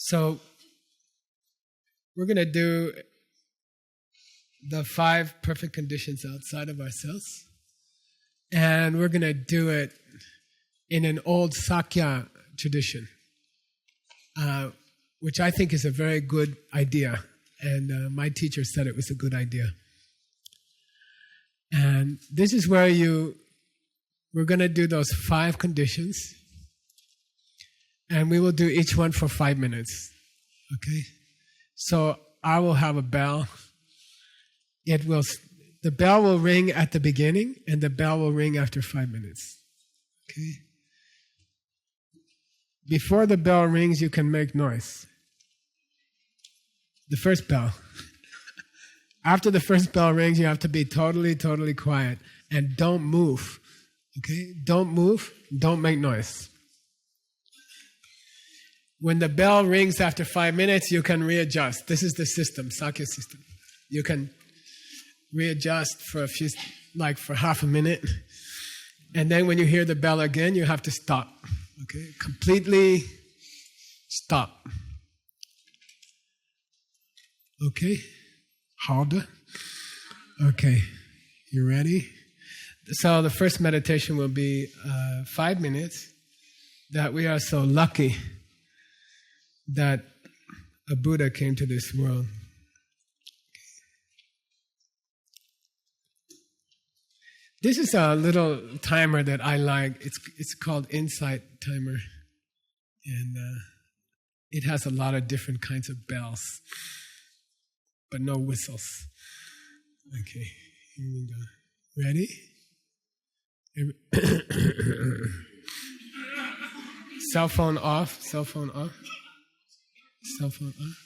So we're going to do the 5 perfect conditions outside of ourselves. And we're going to do it in an old Sakya tradition, which I think is a very good idea. And my teacher said it was a good idea. And this is where we're going to do those 5 conditions. And we will do each one for 5 minutes. Okay? So I will have a bell. The bell will ring at the beginning, and the bell will ring after 5 minutes. Okay? Before the bell rings, you can make noise. The first bell. After the first bell rings, you have to be totally, totally quiet. And don't move. Okay? Don't move. Don't make noise. When the bell rings after 5 minutes, you can readjust. This is the system, Sakya system. You can readjust for for half a minute. And then when you hear the bell again, you have to stop. Okay? Completely stop. Okay? Harder. Okay. You ready? So the first meditation will be 5 minutes. That we are so lucky that a Buddha came to this world. This is a little timer that I like. It's called Insight Timer. And it has a lot of different kinds of bells, but no whistles. Okay, here we go. Ready? Cell phone off, cell phone off, cell phone off.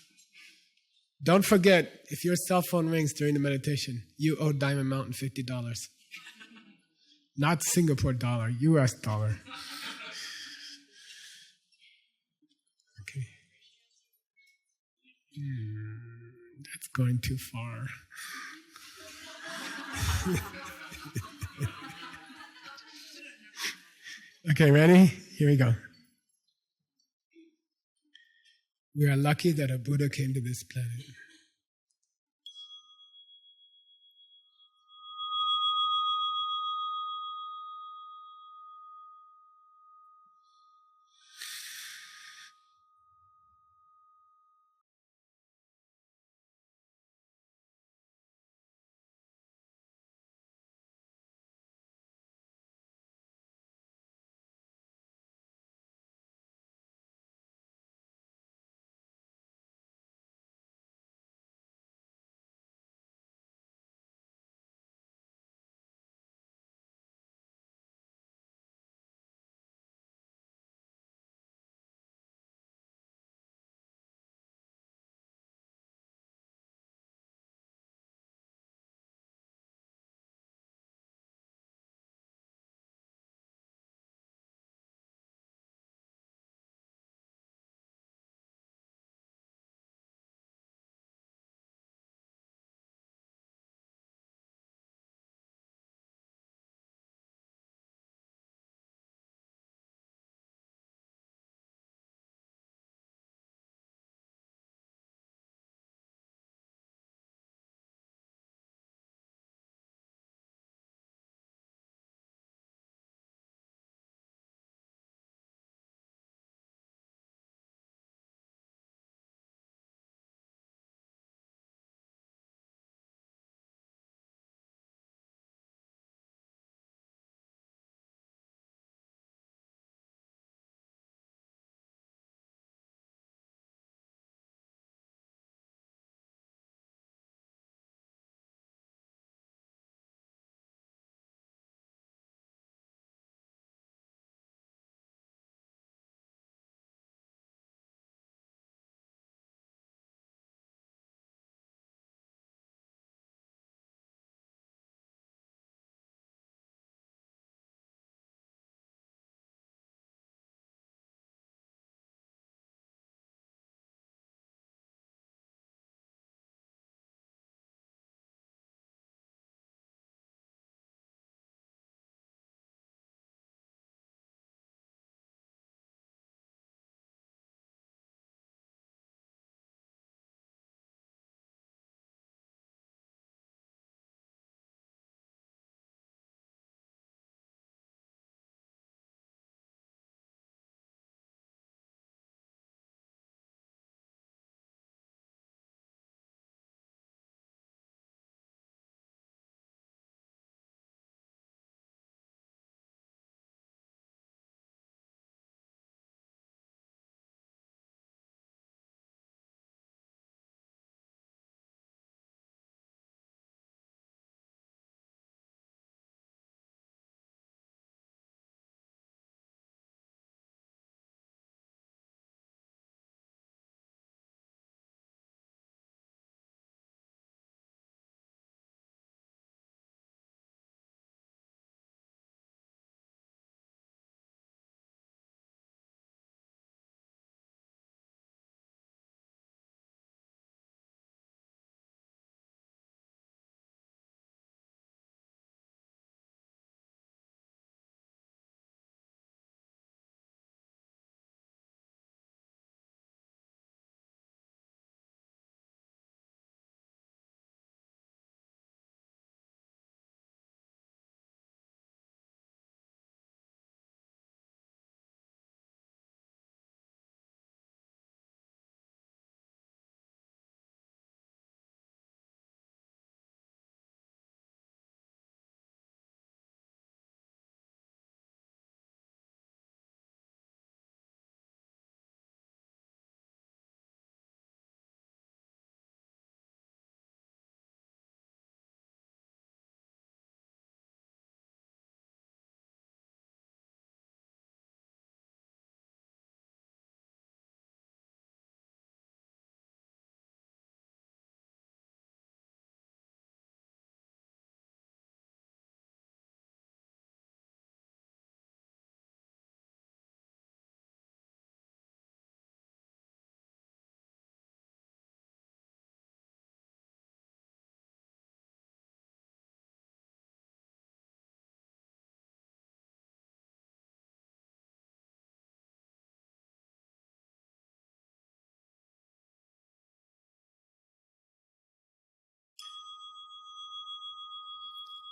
Don't forget, if your cell phone rings during the meditation, you owe Diamond Mountain $50. Not Singapore dollar, US dollar. Okay. That's going too far. Okay, ready? Here we go. We are lucky that a Buddha came to this planet.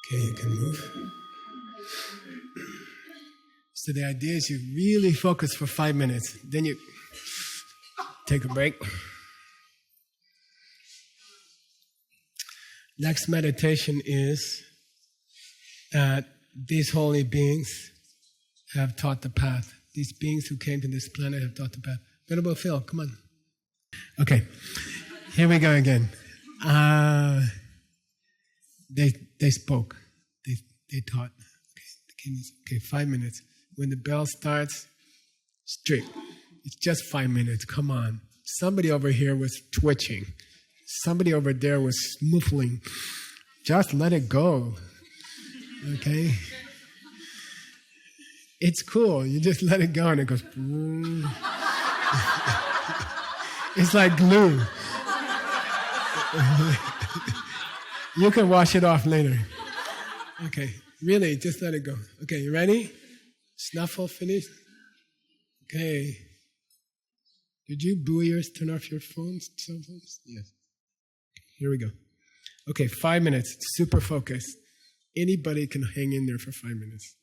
Okay, you can move. So the idea is you really focus for 5 minutes. Then you take a break. Next meditation is that these holy beings have taught the path. These beings who came to this planet have taught the path. Venerable Phil, come on. Okay, here we go again. They spoke. They taught. Okay, 5 minutes. When the bell starts, straight. It's just 5 minutes. Come on. Somebody over here was twitching. Somebody over there was snuffling. Just let it go. Okay? It's cool. You just let it go and it goes. It's like glue. You can wash it off later. Okay, really, just let it go. Okay, you ready? Snuffle, finished? Okay. Did you buoyers turn off your phones, cell phones? Yes. Here we go. Okay, 5 minutes, super focused. Anybody can hang in there for 5 minutes.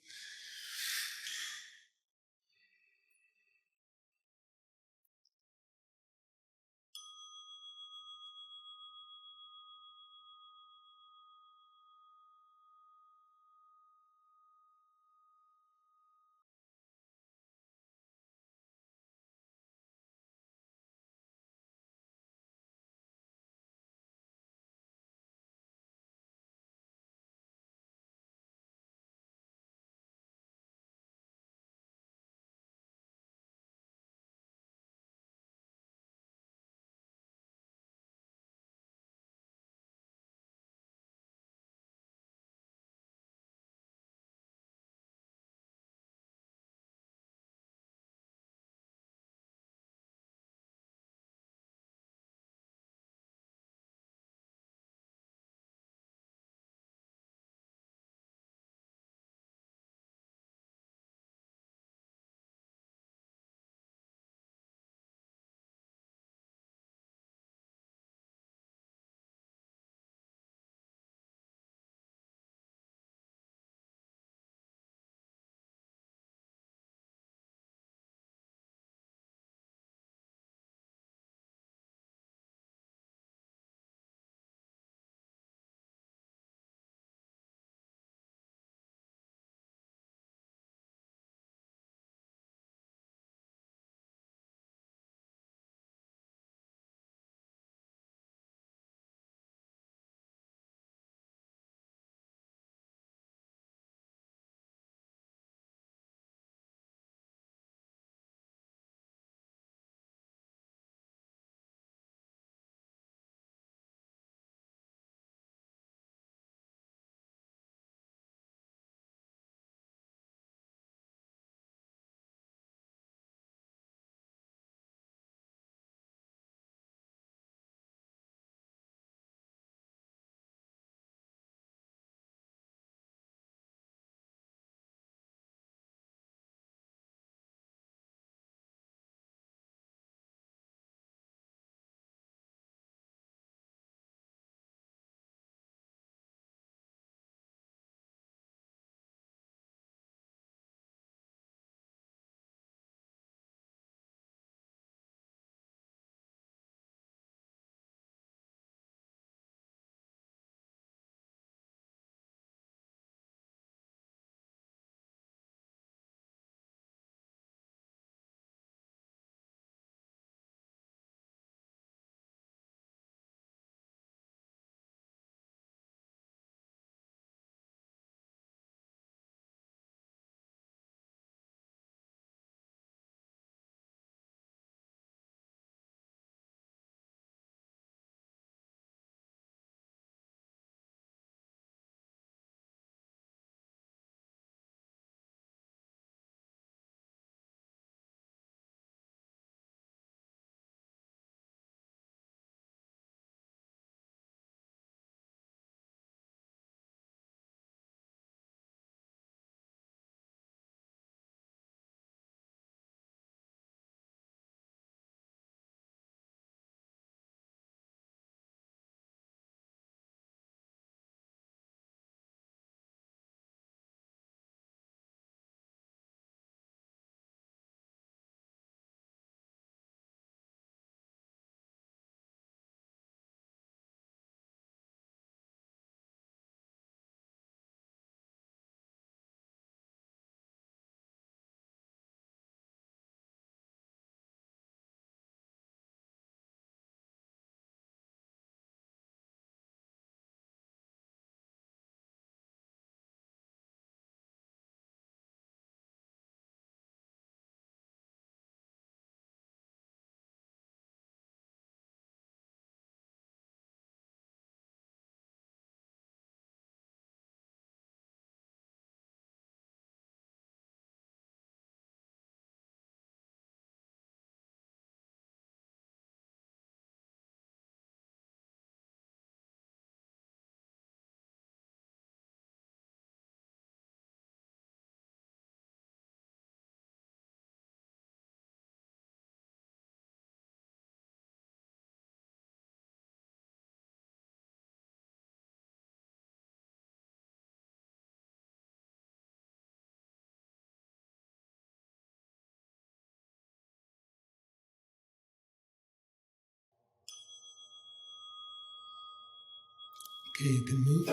Okay, you can move.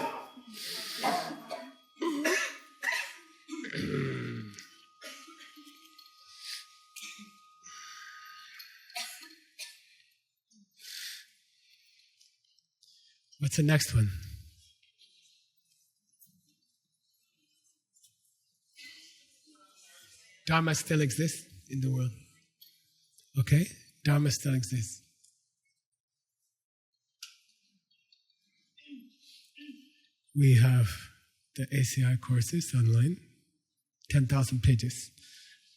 What's the next one? Dharma still exists in the world. Okay? Dharma still exists. We have the ACI courses online, 10,000 pages.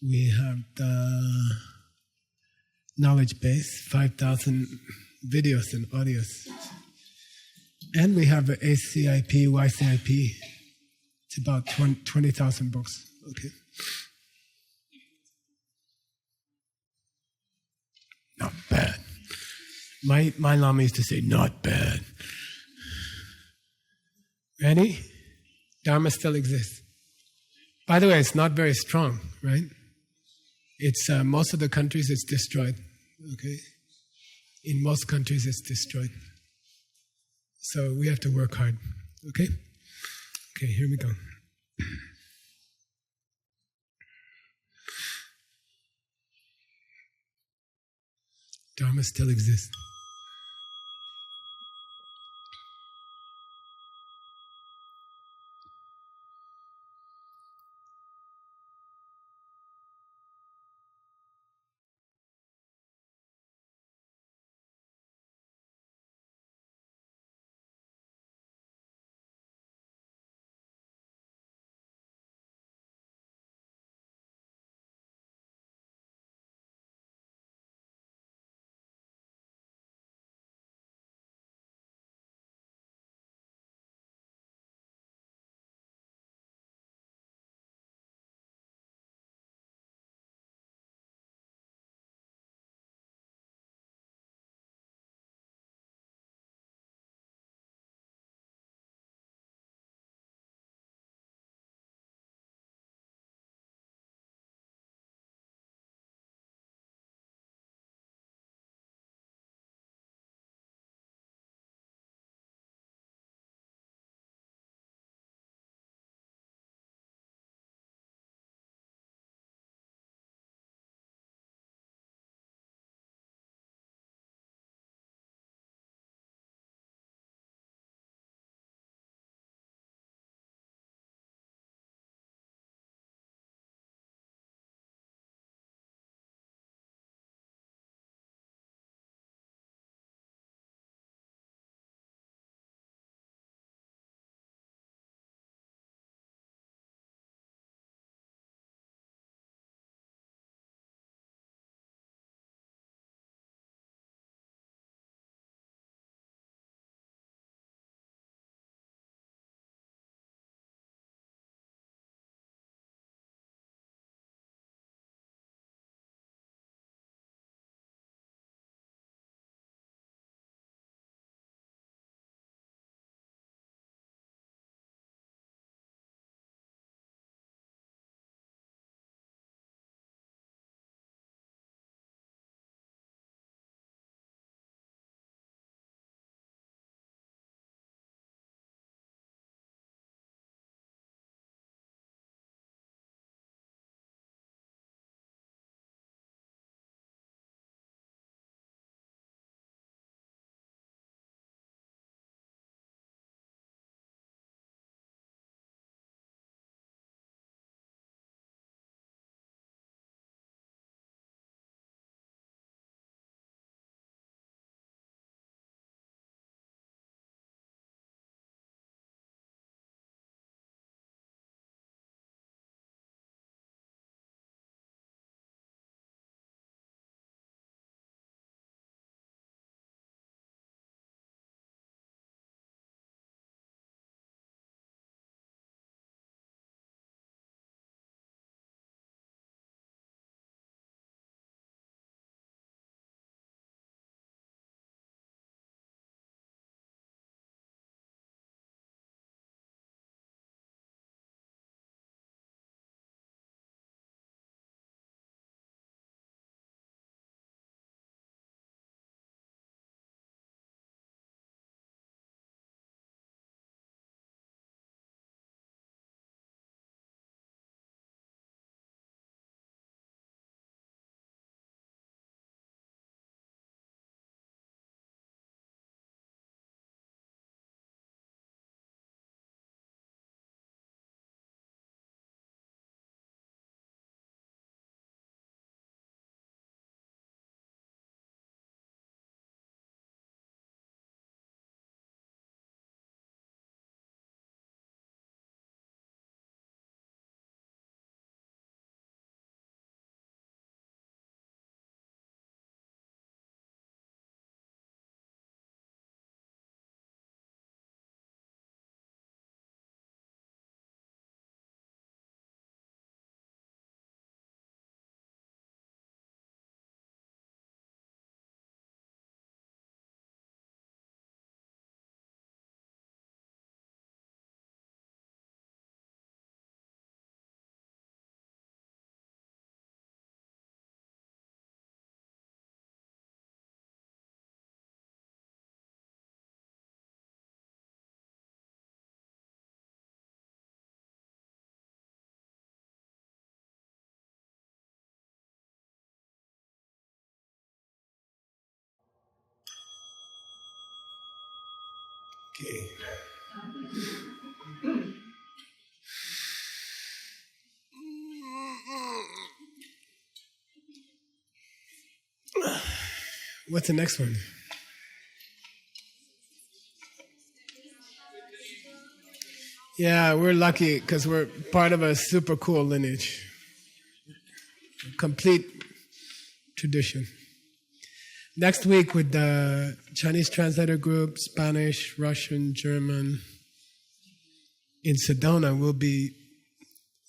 We have the knowledge base, 5,000 videos and audios. And we have the ACIP, YCIP. It's about 20,000 books. Okay. Not bad. My Lama used to say, not bad. Ready? Dharma still exists. By the way, it's not very strong, right? It's most of the countries it's destroyed. Okay? In most countries it's destroyed. So we have to work hard. Okay? Okay, here we go. Dharma still exists. Okay. What's the next one? Yeah, we're lucky because we're part of a super cool lineage. Complete tradition. Next week with the Chinese translator group, Spanish, Russian, German, in Sedona, we'll be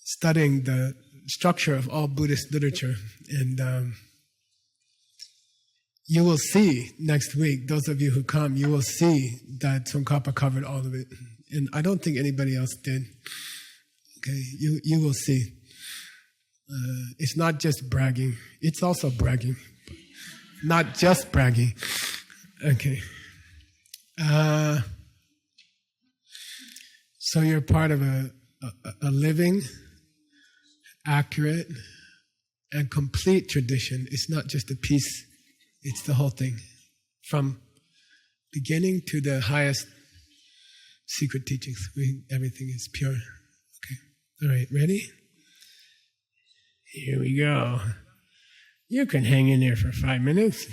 studying the structure of all Buddhist literature. And you will see next week, those of you who come, you will see that Tsongkhapa covered all of it. And I don't think anybody else did. Okay, you will see. It's not just bragging, it's also bragging. Not just bragging. Okay. So you're part of a living, accurate, and complete tradition. It's not just a piece, it's the whole thing. From beginning to the highest secret teachings. Everything is pure. Okay. All right, ready? Here we go. You can hang in there for 5 minutes.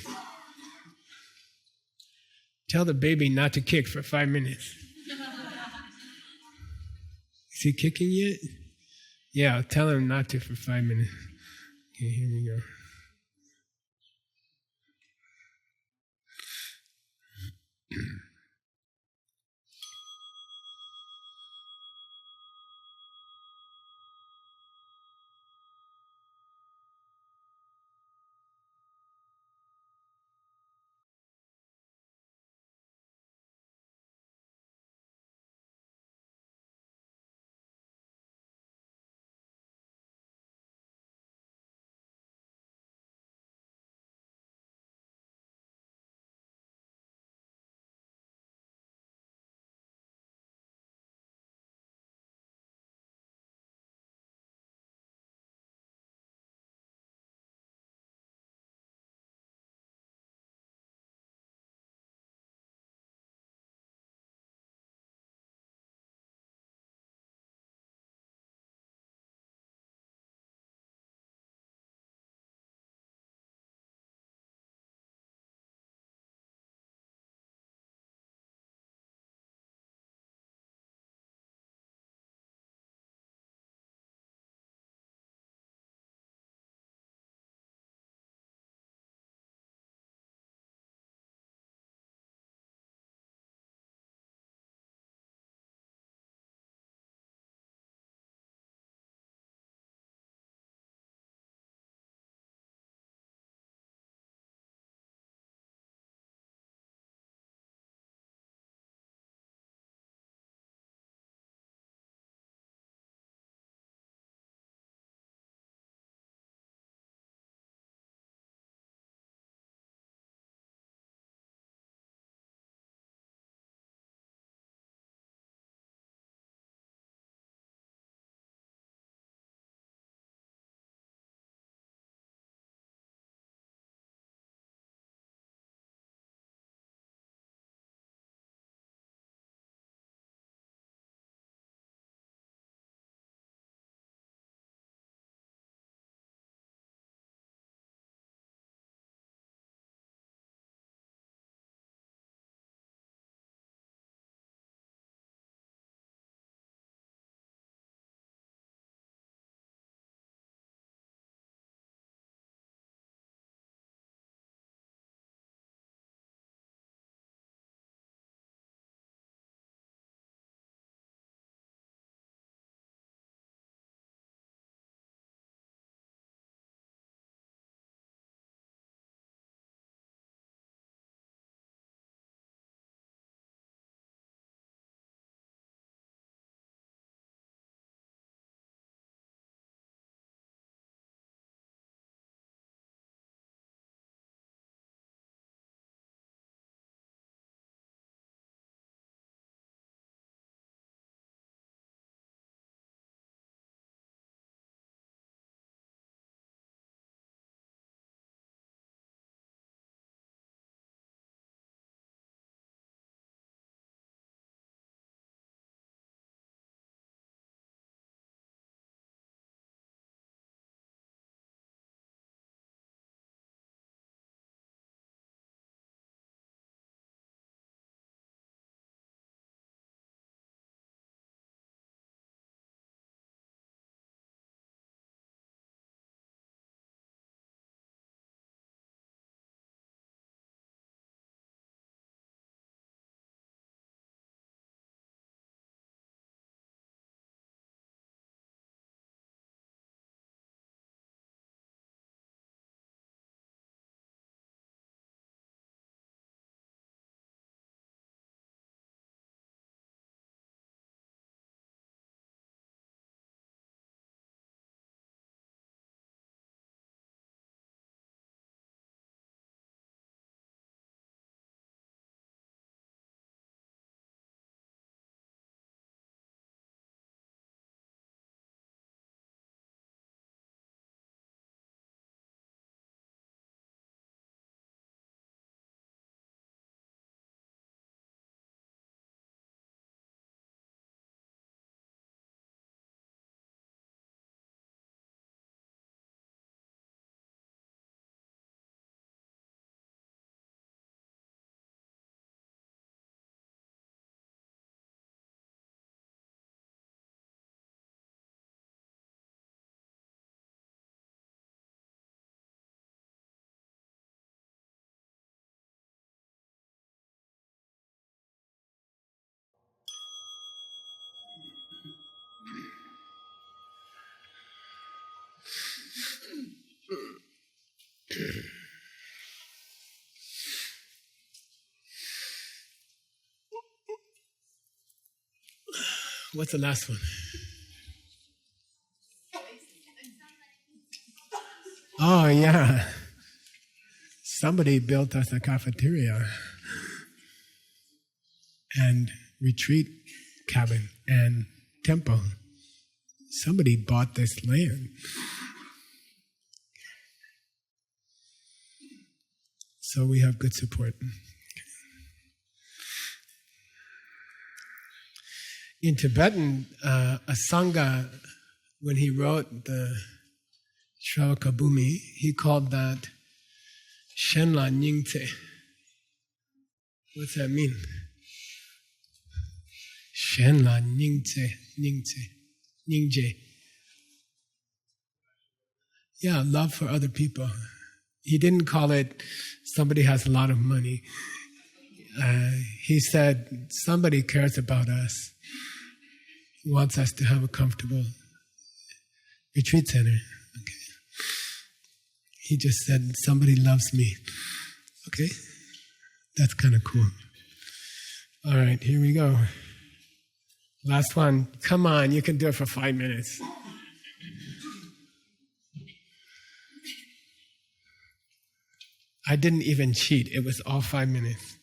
Tell the baby not to kick for 5 minutes. Is he kicking yet? Yeah, tell him not to for 5 minutes. Okay, here we go. What's the last one? Oh, yeah. Somebody built us a cafeteria and retreat cabin and temple. Somebody bought this land. So we have good support. In Tibetan, a Sangha, when he wrote the Shravaka Bhumi, he called that Shenla Nyingtse. What's that mean? Shenla Nyingtse, Nyingje. Yeah, love for other people. He didn't call it somebody has a lot of money. He said somebody cares about us, wants us to have a comfortable retreat center. Okay. He just said somebody loves me. Okay, that's kind of cool. All right, here we go. Last one. Come on, you can do it for 5 minutes. I didn't even cheat. It was all 5 minutes.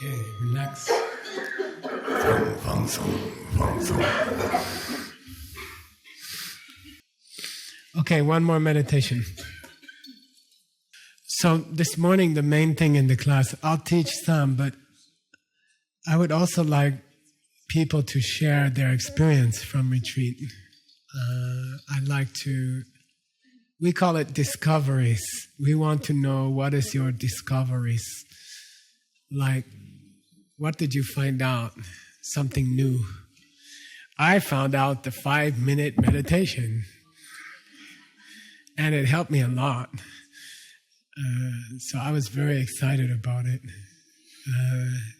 Okay, relax. Okay, one more meditation. So this morning, the main thing in the class, I'll teach some, but I would also like people to share their experience from retreat. I'd like to, we call it discoveries. We want to know what is your discoveries. Like, what did you find out? Something new. I found out the 5-minute meditation, and it helped me a lot. So I was very excited about it,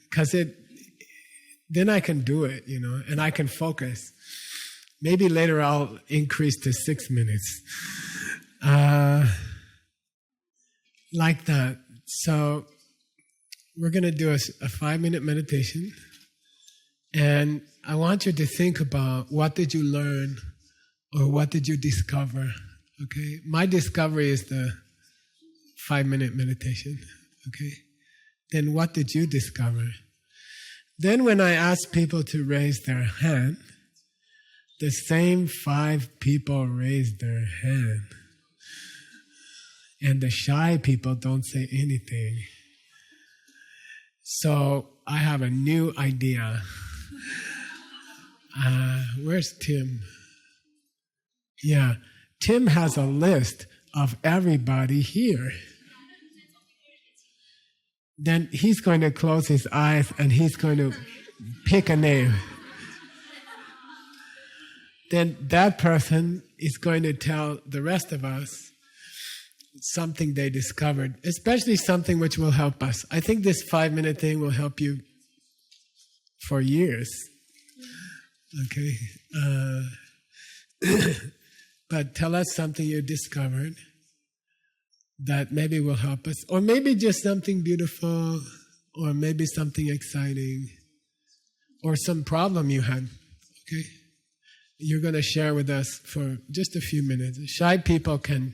because then I can do it, and I can focus. Maybe later I'll increase to 6 minutes, like that. So we're going to do a 5-minute meditation, and I want you to think about what did you learn or what did you discover. Okay, my discovery is the 5-minute meditation. Okay, then what did you discover? Then when I ask people to raise their hand, the same 5 people raise their hand. And the shy people don't say anything. So I have a new idea. Where's Tim? Yeah, Tim has a list of everybody here. Then he's going to close his eyes and he's going to pick a name. Then that person is going to tell the rest of us something they discovered, especially something which will help us. I think this 5-minute thing will help you for years. Okay? But tell us something you discovered that maybe will help us, or maybe just something beautiful, or maybe something exciting, or some problem you had. Okay? You're going to share with us for just a few minutes. Shy people can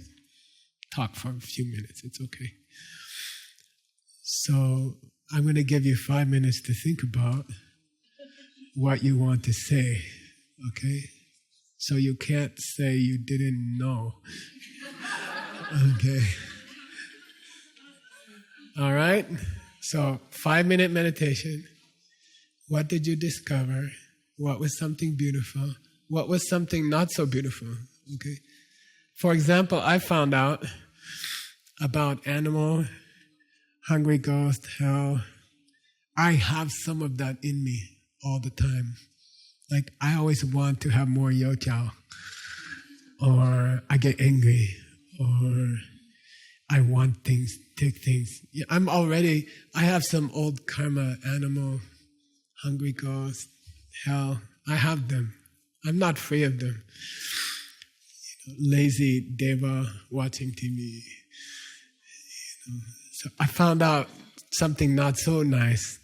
talk for a few minutes. It's okay. So I'm going to give you 5 minutes to think about what you want to say. Okay? So you can't say you didn't know. Okay. All right? So 5-minute meditation. What did you discover? What was something beautiful? What was something not so beautiful? Okay. For example, I found out about animal, hungry ghost, hell. I have some of that in me all the time. Like, I always want to have more youtiao, or I get angry, or I want things, take things. Yeah, I have some old karma, animal, hungry ghost, hell. I have them. I'm not free of them. Lazy deva watching TV. So I found out something not so nice,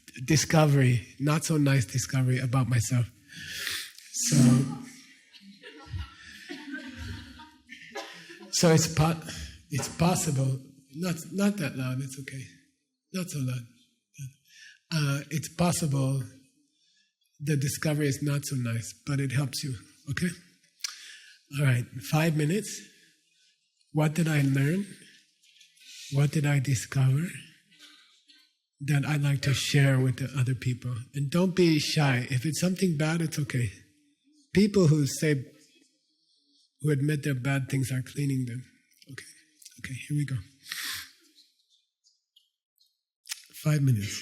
not so nice discovery about myself. So it's possible. Not that loud. It's okay. Not so loud. It's possible. The discovery is not so nice, but it helps you. Okay. All right. 5 minutes. What did I learn? What did I discover that I'd like to share with the other people? And don't be shy. If it's something bad, it's okay. People who admit their bad things are cleaning them. Okay, here we go. 5 minutes.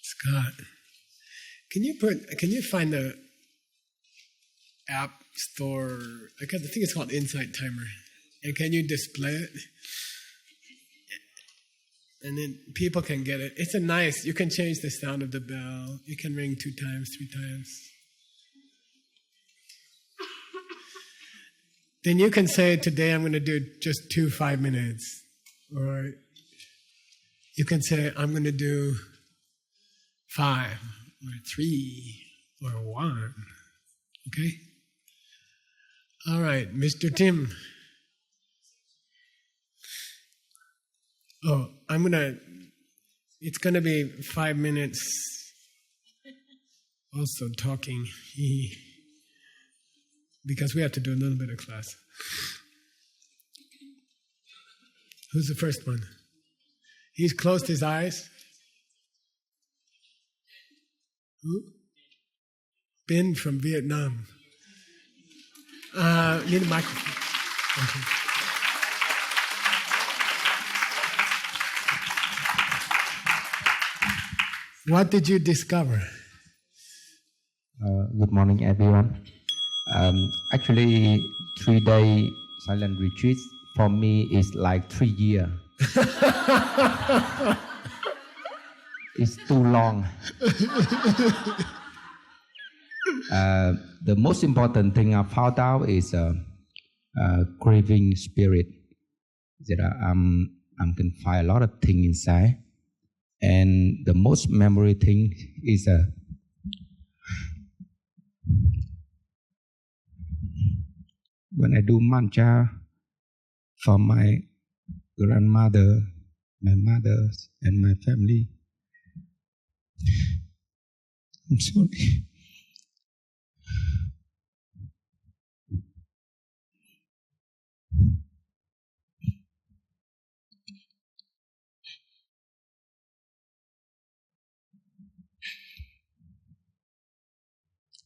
Scott, can you find the app store? I think it's called Insight Timer. And can you display it? And then people can get it. It's you can change the sound of the bell. It can ring 2 times, 3 times. Then you can say, today I'm going to do just 2 5 minutes. Or you can say, I'm going to do 5 or 3 or 1. Okay? All right, Mr. Tim. Oh, it's going to be 5 minutes also talking, because we have to do a little bit of class. Who's the first one? He's closed his eyes. Who? Ben from Vietnam. Need a microphone. Okay. What did you discover? Good morning, everyone. Actually, 3-day silent retreat for me is like 3 years. It's too long. The most important thing I found out is craving spirit. That I can find a lot of things inside. And the most memory thing is when I do mantra for my grandmother, my mother, and my family. I'm sorry.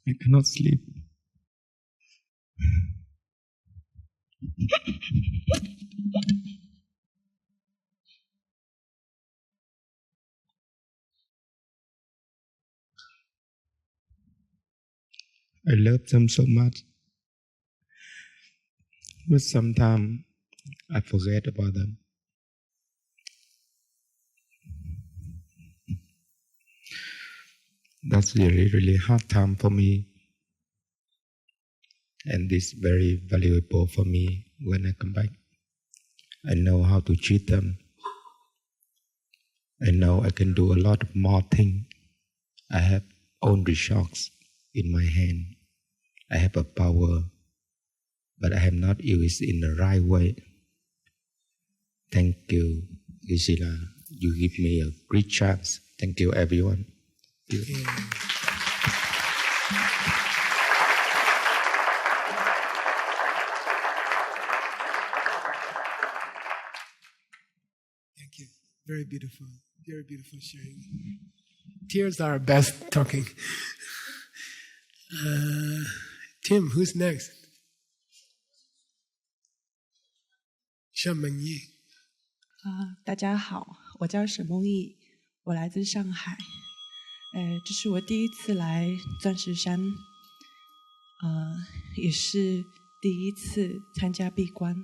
I cannot sleep. I love them so much, but sometimes I forget about them. That's really, really hard time for me. And it's very valuable for me when I come back. I know how to treat them. I know I can do a lot of more things. I have own resources in my hand. I have a power, but I have not used it in the right way. Thank you, Gisela. You give me a great chance. Thank you, everyone. Thank you. Thank you. Very beautiful. Very beautiful sharing. Tears are best talking. Tim, who's next? Shan Mengyi. 大家好，我叫沈梦忆，我来自上海。这是我第一次来钻石山，也是第一次参加闭关。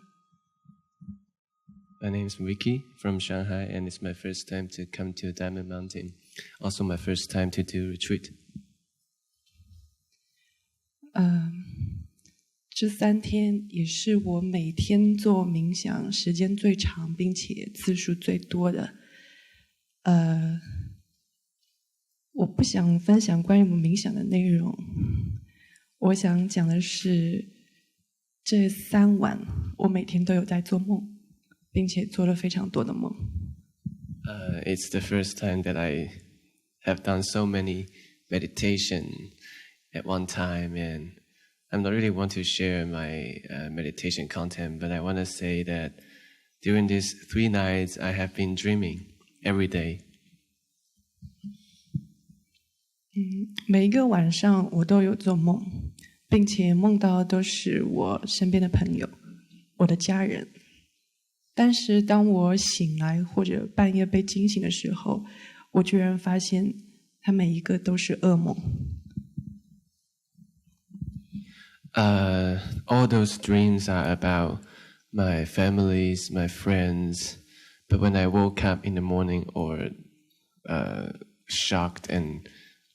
My name is Ricky from Shanghai, and it's my first time to come to Diamond Mountain. Also, my first time to do retreat. 这3天也是我每天做冥想时间最长，并且次数最多的。我不想分享关于我冥想的内容，我想讲的是这3晚我每天都有在做梦，并且做了非常多的梦。It's the first time that I have done so many meditation at one time, and I don't really want to share my meditation content, but I want to say that during these 3 nights, I have been dreaming every day. 每一个晚上我都有做梦，并且梦到都是我身边的朋友，我的家人。但是当我醒来或者半夜被惊醒的时候，我居然发现它每一个都是噩梦。All those dreams are about my families, my friends. But when I woke up in the morning or shocked and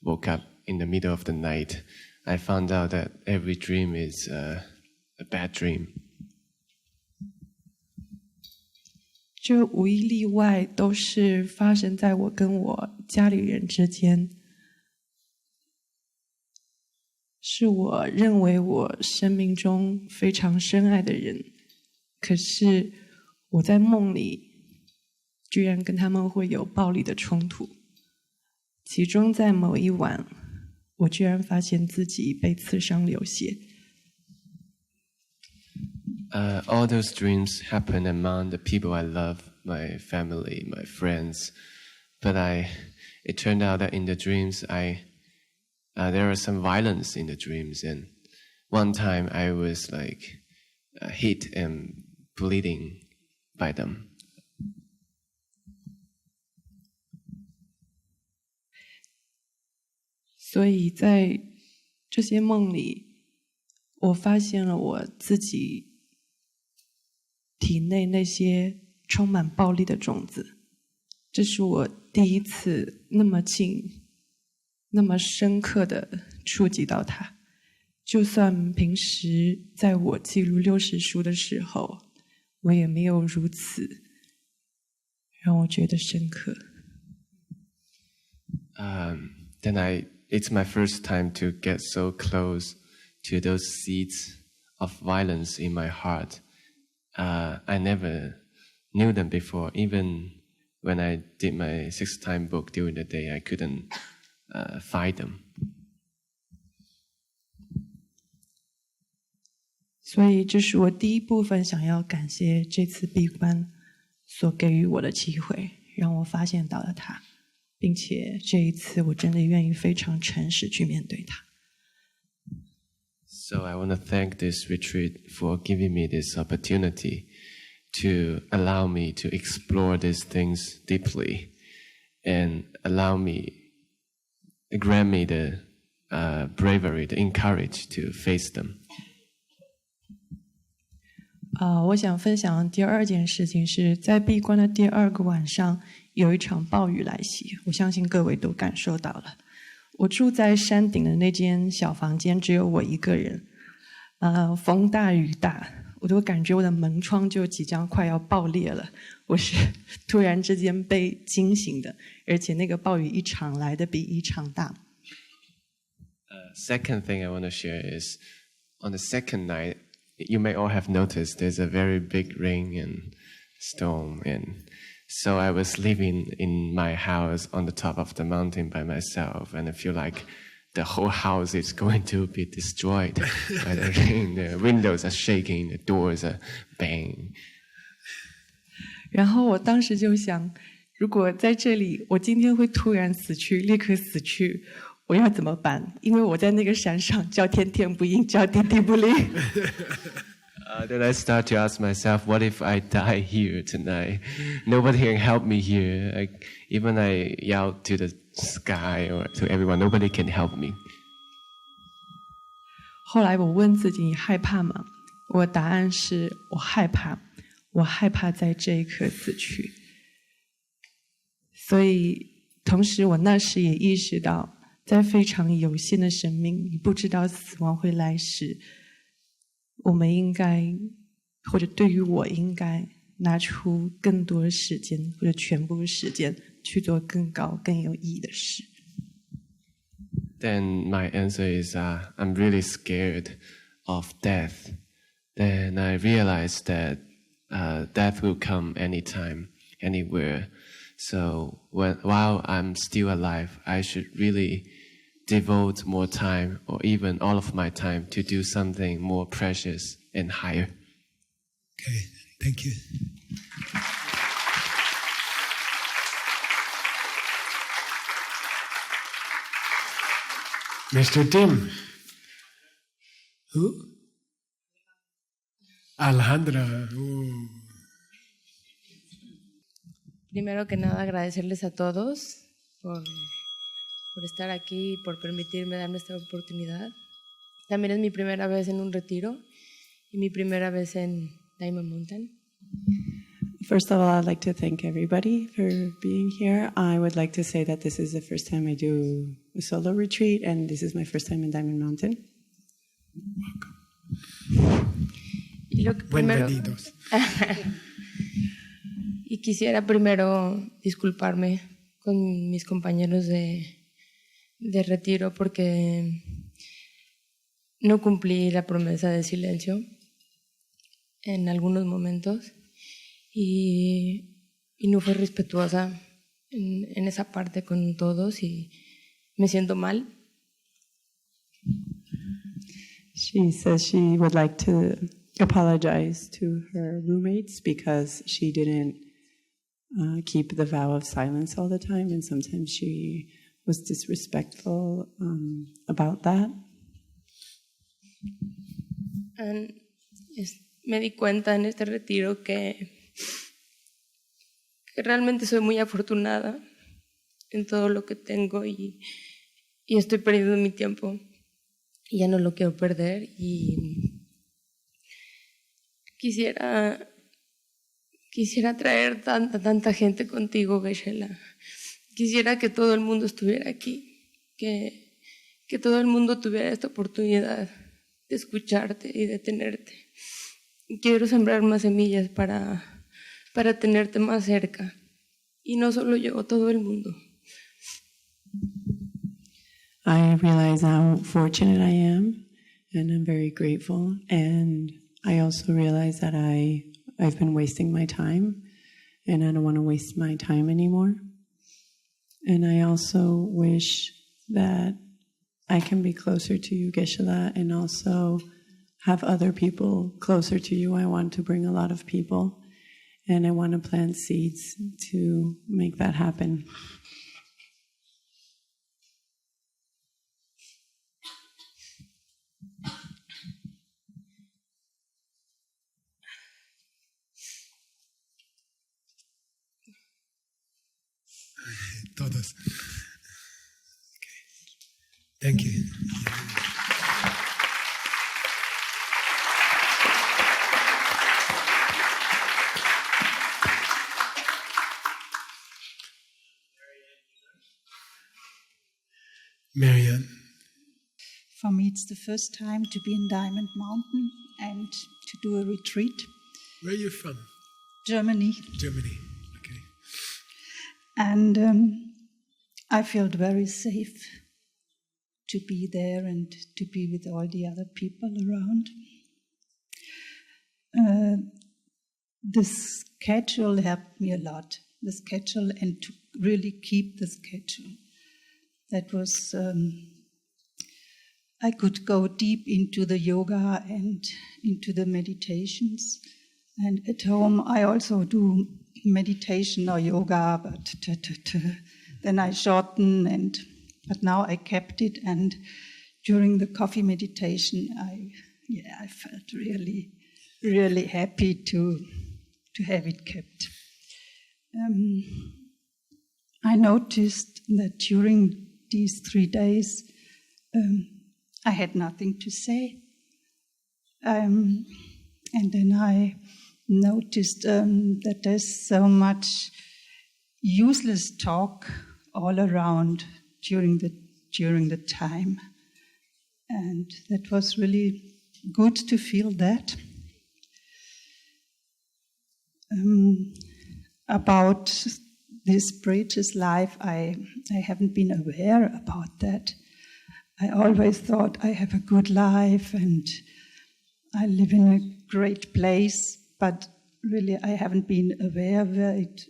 woke up in the middle of the night, I found out that every dream is a bad dream. 这无一例外都是发生在我跟我家里人之间，是我认为我生命中非常深爱的人，可是我在梦里居然跟他们会有暴力的冲突。其中在某一晚，我居然发现自己被刺伤流血。All those dreams happen among the people I love, my family, my friends. But it turned out that in the dreams, there was some violence in the dreams. And one time I was hit and bleeding by them. 所以在这些梦里，我发现了我自己体内那些充满暴力的种子。这是我第一次那么近、那么深刻的触及到它。就算平时在我记录60书的时候，我也没有如此让我觉得深刻。It's my first time to get so close to those seeds of violence in my heart. I never knew them before. Even when I did my 6-time book during the day, I couldn't find them. 所以这是我第一部分想要感谢这次闭关所给予我的机会，让我发现到了它，并且这一次我真的愿意非常诚实去面对它。So I want to thank this retreat for giving me this opportunity to allow me to explore these things deeply and grant me the bravery, the encourage to face them. 我想分享第二件事情是在闭关的第2个晚上，有一场暴雨来袭，我相信各位都感受到了。我住在山顶的那间小房间，只有我一个人。风大雨大，我都感觉我的门窗就即将快要爆裂了。我是突然之间被惊醒的，而且那个暴雨一场来的比一场大。Second thing I want to share is on the second night, you may all have noticed there's a very big rain and storm, and so I was living in my house on the top of the mountain by myself, and I feel like the whole house is going to be destroyed by the rain. The windows are shaking, the doors are banging. 然后我当时就想，如果在这里，我今天会突然死去，立刻死去，我要怎么办？因为我在那个山上，叫天天不应，叫地地不灵。Then I start to ask myself, what if I die here tonight? Nobody can help me here. Even I yell to the sky or to everyone, nobody can help me. 后来我问自己，你害怕吗？我的答案是我害怕，我害怕在这一刻死去。所以，同时我那时也意识到，在非常有限的生命，你不知道死亡会来时，我们应该，或者对于我应该拿出更多的时间，或者全部的时间去做更高、更有意义的事。Then my answer is, I'm really scared of death. Then I realized that death will come anytime, anywhere. So while I'm still alive, I should really devote more time or even all of my time to do something more precious and higher. Okay, thank you. Mr. Tim. Who? Alejandra. Primero que nada, agradecerles a todos por estar aquí y por permitirme darme esta oportunidad. También es mi primera vez en un retiro y mi primera vez en Diamond Mountain. First of all, I'd like to thank everybody for being here. I would like to say that this is the first time I do a solo retreat, and this is my first time in Diamond Mountain. Y lo que primero, y quisiera primero disculparme con mis compañeros de retiro porque no cumplí la promesa de silencio en algunos momentos y no fui respetuosa en esa parte con todos y me siento mal. She says she would like to apologize to her roommates because she didn't keep the vow of silence all the time, and sometimes she was disrespectful about that. Me di cuenta en este retiro que realmente soy muy afortunada en todo lo que tengo y estoy perdiendo mi tiempo y ya no lo quiero perder y quisiera traer tanta gente contigo, Geshe-la. Quisiera que todo el mundo estuviera aquí, que todo el mundo tuviera esta oportunidad de escucharte y de tenerte. Quiero sembrar más semillas para tenerte más cerca. Y no solo yo, todo el mundo. I realize how fortunate I am, and I'm very grateful. And I also realize that I've been wasting my time, and I don't want to waste my time anymore. And I also wish that I can be closer to you, Geshe-la, and also have other people closer to you. I want to bring a lot of people, and I want to plant seeds to make that happen. Todos. Okay. Thank you. Marianne. For me, it's the first time to be in Diamond Mountain and to do a retreat. Where are you from? Germany. Germany. Okay. And I felt very safe to be there and to be with all the other people around. The schedule helped me a lot. The schedule and to really keep the schedule. That was, I could go deep into the yoga and into the meditations. And at home, I also do meditation or yoga, but then I shorten. But now I kept it. And during the coffee meditation, I felt really, really happy to have it kept. I noticed that during these 3 days, I had nothing to say. And then I noticed that there's so much useless talk all around during the time. And that was really good to feel that. About this preacher's life, I haven't been aware about that. I always thought I have a good life and I live in a great place, but really I haven't been aware where it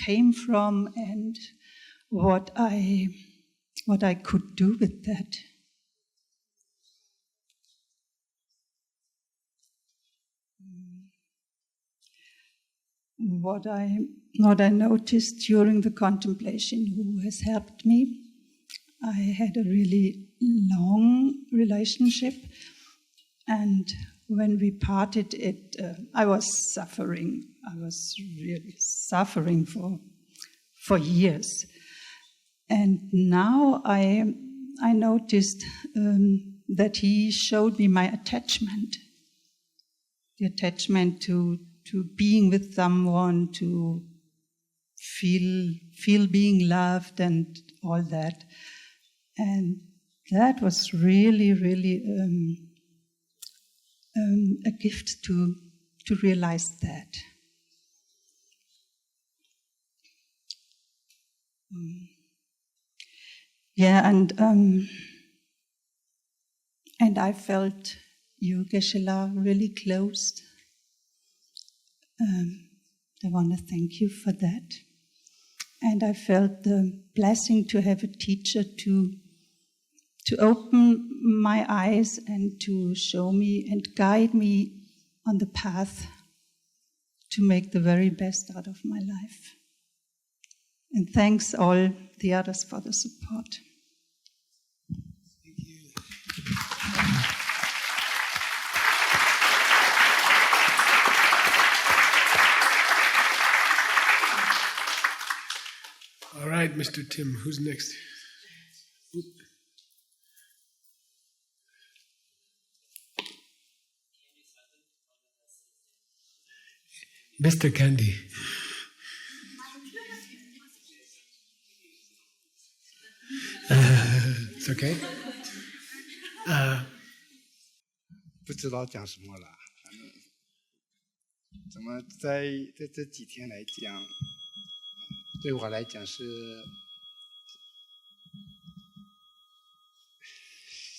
came from and what I could do with that. What I noticed during the contemplation, who has helped me, I had a really long relationship, and when we parted, I was suffering. I was really suffering for years. And now I noticed that he showed me my attachment, the attachment to being with someone, to feel being loved and all that. And that was really, really a gift to realize that. And I felt you, Geshe-la, really close. I want to thank you for that. And I felt the blessing to have a teacher to open my eyes and to show me and guide me on the path to make the very best out of my life. And thanks all the others for the support. Thank you. All right, Mr. Tim, who's next? Mr. Candy. It's okay. 不知道讲什么了，反正怎么在这几天来讲，对我来讲是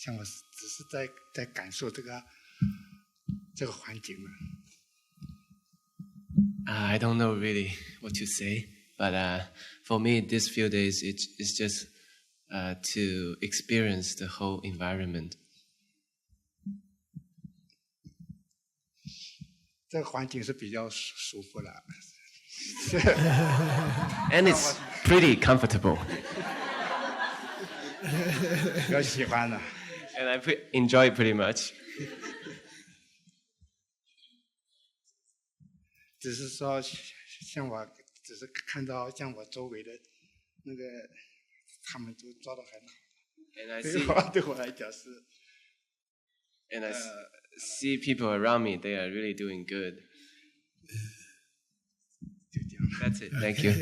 像我只是在感受这个环境了。I don't know really what to say, but for me, these few days, it's just to experience the whole environment. 这个环境是比较舒服了。And it's pretty comfortable. 比较喜欢的。And I enjoy it pretty much. 只是说，像我，只是看到像我周围的那个，他们都做得很好。And I 对我来讲是。And I see people around me; they are really doing good. 就这样。That's it. Thank you.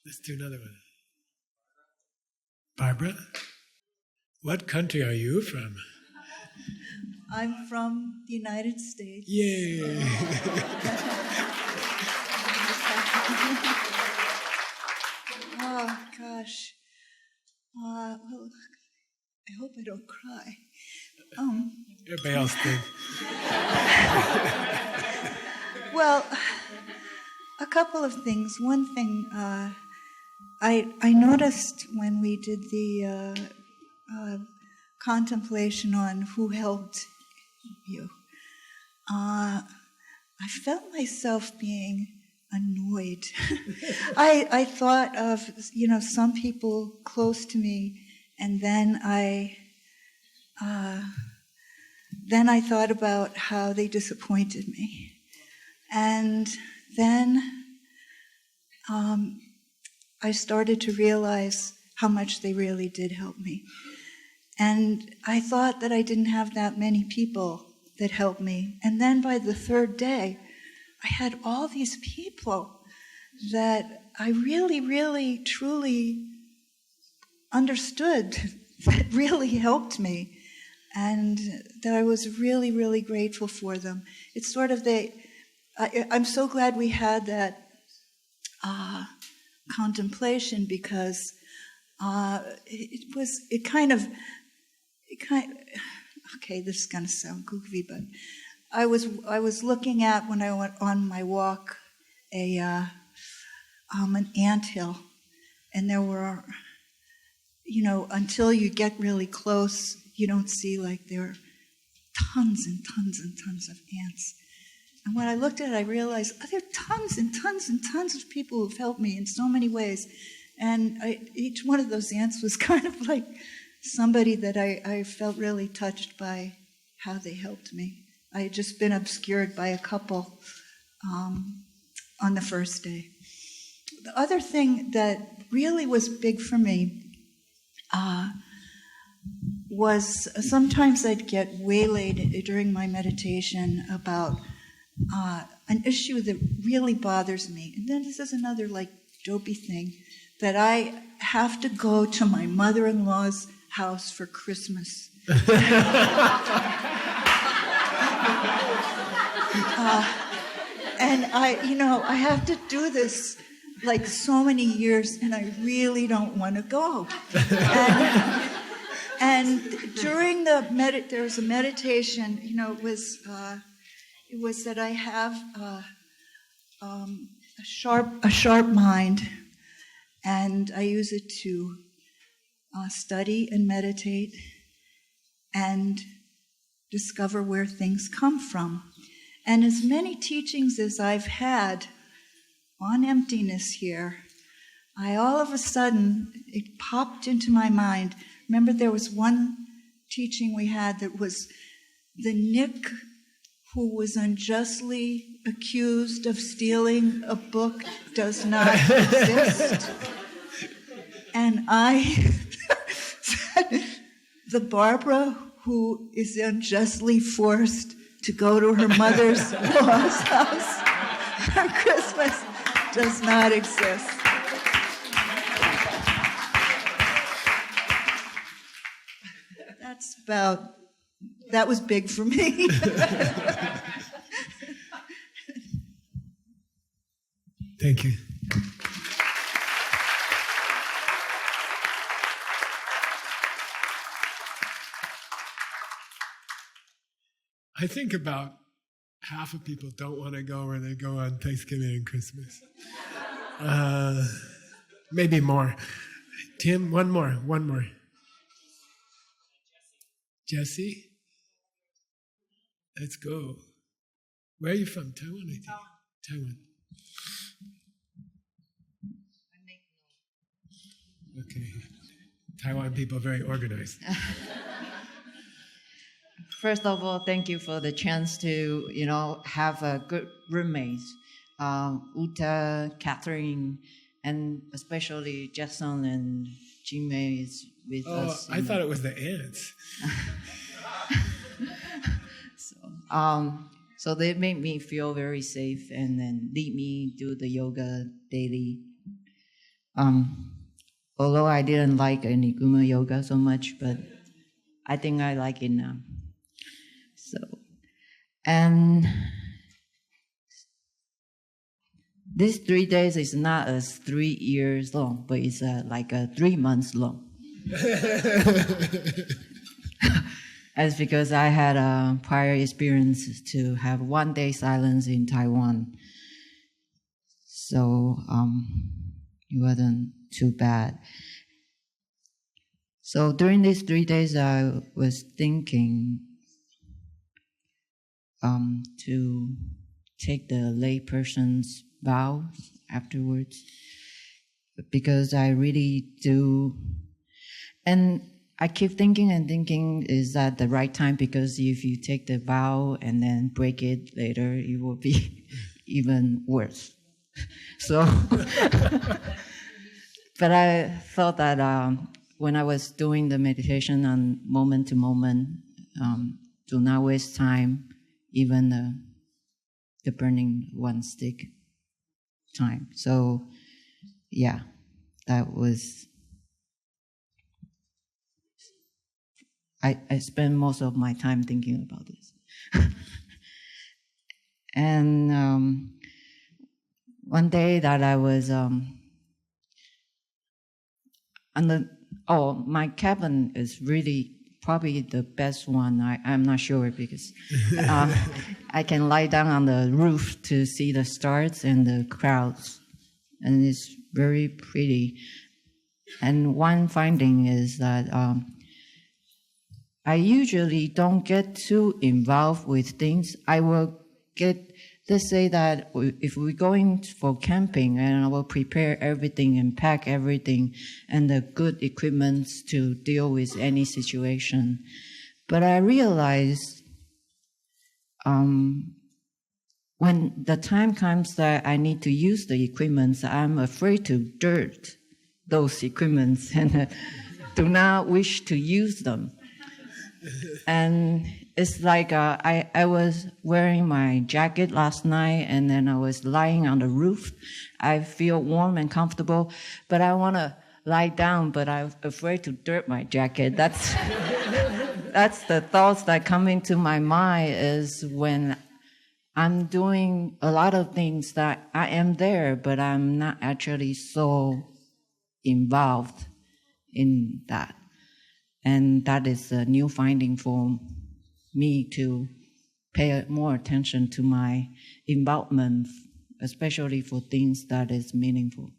Let's do another one. Barbara, what country are you from? I'm from the United States. Yay! Oh, gosh. Well, I hope I don't cry. Everybody else did. Well, a couple of things. One thing, I noticed when we did the contemplation on who helped you, I felt myself being annoyed. I thought of, some people close to me, and then I thought about how they disappointed me. And then I started to realize how much they really did help me. And I thought that I didn't have that many people that helped me. And then by the third day, I had all these people that I really, really, truly understood that really helped me, and that I was really, really grateful for them. It's sort of I'm so glad we had that contemplation, because okay, this is going to sound goofy, but I was looking at, when I went on my walk, an anthill, and there were, until you get really close, you don't see, there are tons and tons and tons of ants. And when I looked at it, I realized there are tons and tons and tons of people who've helped me in so many ways. And each one of those ants was kind of like somebody that I felt really touched by how they helped me. I had just been obscured by a couple on the first day. The other thing that really was big for me was sometimes I'd get waylaid during my meditation about an issue that really bothers me. And then this is another like dopey thing, that I have to go to my mother-in-law's house for Christmas. And I have to do this like so many years, and I really don't want to go. And during there was a meditation, it was that I have a sharp mind, and I use it to study and meditate and discover where things come from. And as many teachings as I've had on emptiness here, all of a sudden, it popped into my mind. Remember, there was one teaching we had that was the Nick who was unjustly accused of stealing a book does not exist. And I said, the Barbara who is unjustly forced to go to her mother-in-law's house for Christmas does not exist. That was big for me. Thank you. I think about half of people don't want to go where they go on Thanksgiving and Christmas. Maybe more. Tim, one more. Jesse? Let's go. Where are you from? Taiwan, I think. Taiwan. Okay. Taiwan people are very organized. First of all, thank you for the chance to, have a good roommates. Uta, Catherine, and especially Jason and Jimmy is with us. I thought it was the ants. So they made me feel very safe and then lead me do the yoga daily. Although I didn't like Niguma yoga so much, but I think I like it now. And these 3 days is not as 3 years long, but it's like 3 months long. That's because I had a prior experience to have 1 day silence in Taiwan. So it wasn't too bad. So during these 3 days, I was thinking to take the lay person's vows afterwards, because I really do. And I keep thinking, is that the right time? Because if you take the vow and then break it later, it will be even worse. So, but I thought that when I was doing the meditation on moment to moment, do not waste time, even the burning one stick time. So, yeah, that was. I spend most of my time thinking about this. And one day that I was my cabin is really probably the best one. I'm not sure because I can lie down on the roof to see the stars and the clouds, and it's very pretty. And one finding is that I usually don't get too involved with things. I will get they say that if we're going for camping, and I will prepare everything and pack everything and the good equipment to deal with any situation. But I realized when the time comes that I need to use the equipment, I'm afraid to dirt those equipments and do not wish to use them. And it's like I was wearing my jacket last night, and then I was lying on the roof. I feel warm and comfortable, but I want to lie down, but I'm afraid to dirt my jacket. That's the thoughts that come into my mind is when I'm doing a lot of things that I am there, but I'm not actually so involved in that. And that is a new finding for me to pay more attention to my involvement, especially for things that is meaningful.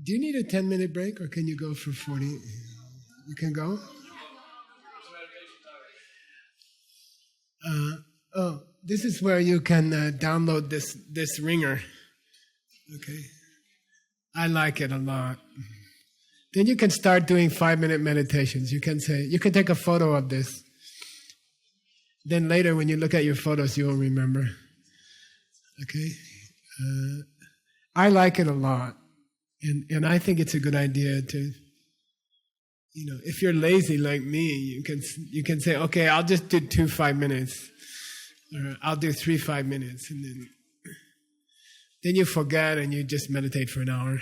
Do you need a 10-minute break, or can you go for 40? You can go? This is where you can download this ringer. Okay. I like it a lot. Then you can start doing 5-minute meditations. You can take a photo of this. Then later when you look at your photos, you'll remember. Okay. I like it a lot. And I think it's a good idea to, if you're lazy like me, you can say, okay, I'll just do 2 5 minutes, or I'll do 3 5 minutes, and then you forget and you just meditate for an hour.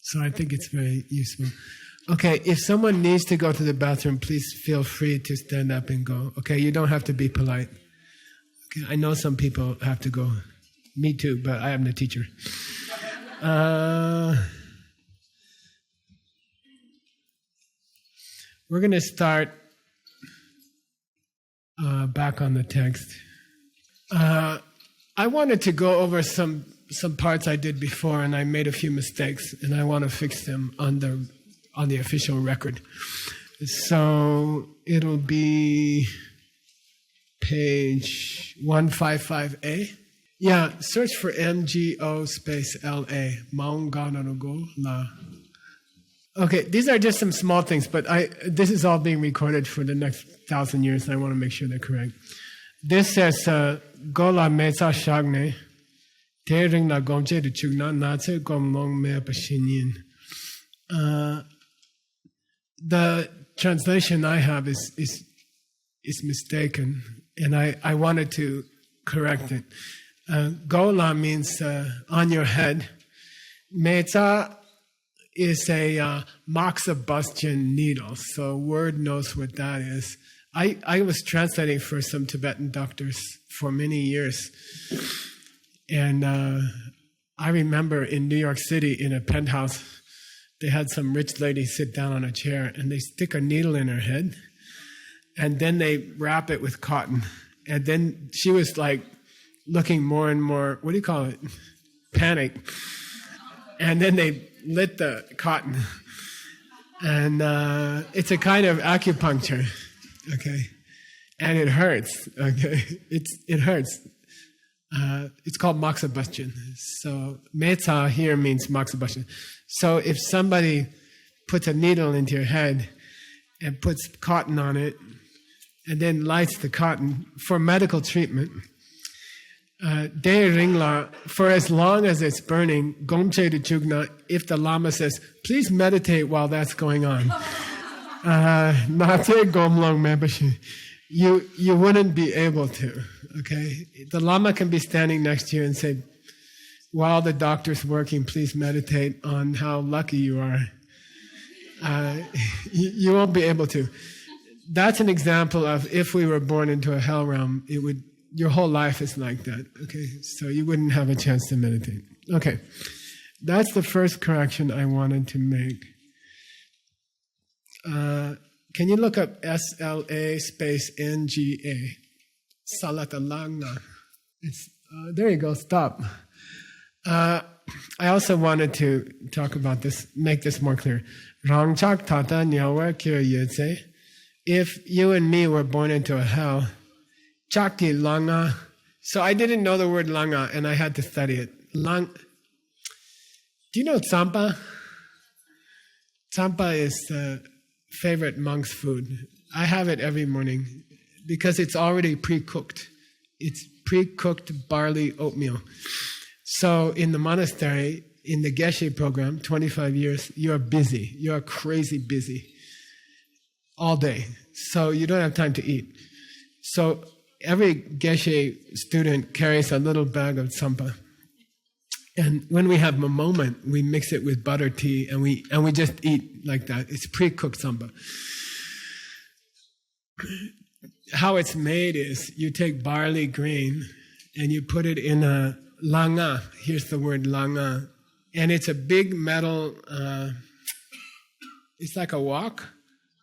So I think it's very useful. Okay, if someone needs to go to the bathroom, please feel free to stand up and go. Okay, you don't have to be polite. Okay, I know some people have to go. Me too, but I am the teacher. We're going to start back on the text. I wanted to go over some parts I did before, and I made a few mistakes, and I want to fix them on the official record. So it'll be page 155A. Yeah, search for MGO space LA. Maung Ganarugo La. Okay, these are just some small things, but this is all being recorded for the next 1,000 years, and I want to make sure they're correct. This says, Gola Mesa Shagne, Tering La Gomche de Chugna, Natse Gomlong Me Pashinyin. The translation I have is mistaken, and I wanted to correct it. Gola means on your head. Meta is a moxibustion needle, so word knows what that is. I was translating for some Tibetan doctors for many years, and I remember in New York City in a penthouse, they had some rich lady sit down on a chair, and they stick a needle in her head, and then they wrap it with cotton, and then she was like looking more and more, what do you call it? Panic. And then they lit the cotton. And it's a kind of acupuncture, okay? And it hurts, okay? It hurts. It's called moxibustion. So metta here means moxibustion. So if somebody puts a needle into your head and puts cotton on it and then lights the cotton for medical treatment, De Ringla, for as long as it's burning, Gomche de Chugna, if the Lama says, please meditate while that's going on. Nate Gomlong Membership. You wouldn't be able to, okay? The Lama can be standing next to you and say, while the doctor's working, please meditate on how lucky you are. You won't be able to. That's an example of if we were born into a hell realm, your whole life is like that, okay? So you wouldn't have a chance to meditate. Okay, that's the first correction I wanted to make. Can you look up SLA space NGA? Salatalagna. It's There you go, stop. I also wanted to talk about this, make this more clear. If you and me were born into a hell, Chakti Langa. So I didn't know the word Langa and I had to study it. Do you know Tsampa? Tsampa is favorite monk's food. I have it every morning because it's already pre-cooked. It's pre-cooked barley oatmeal. So in the monastery, in the Geshe program, 25 years, you're busy. You're crazy busy all day. So you don't have time to eat. So every Geshe student carries a little bag of tsampa. And when we have a moment, we mix it with butter tea and we just eat like that. It's pre-cooked tsampa. How it's made is you take barley grain and you put it in a langa. Here's the word langa. And it's a big metal, it's like a wok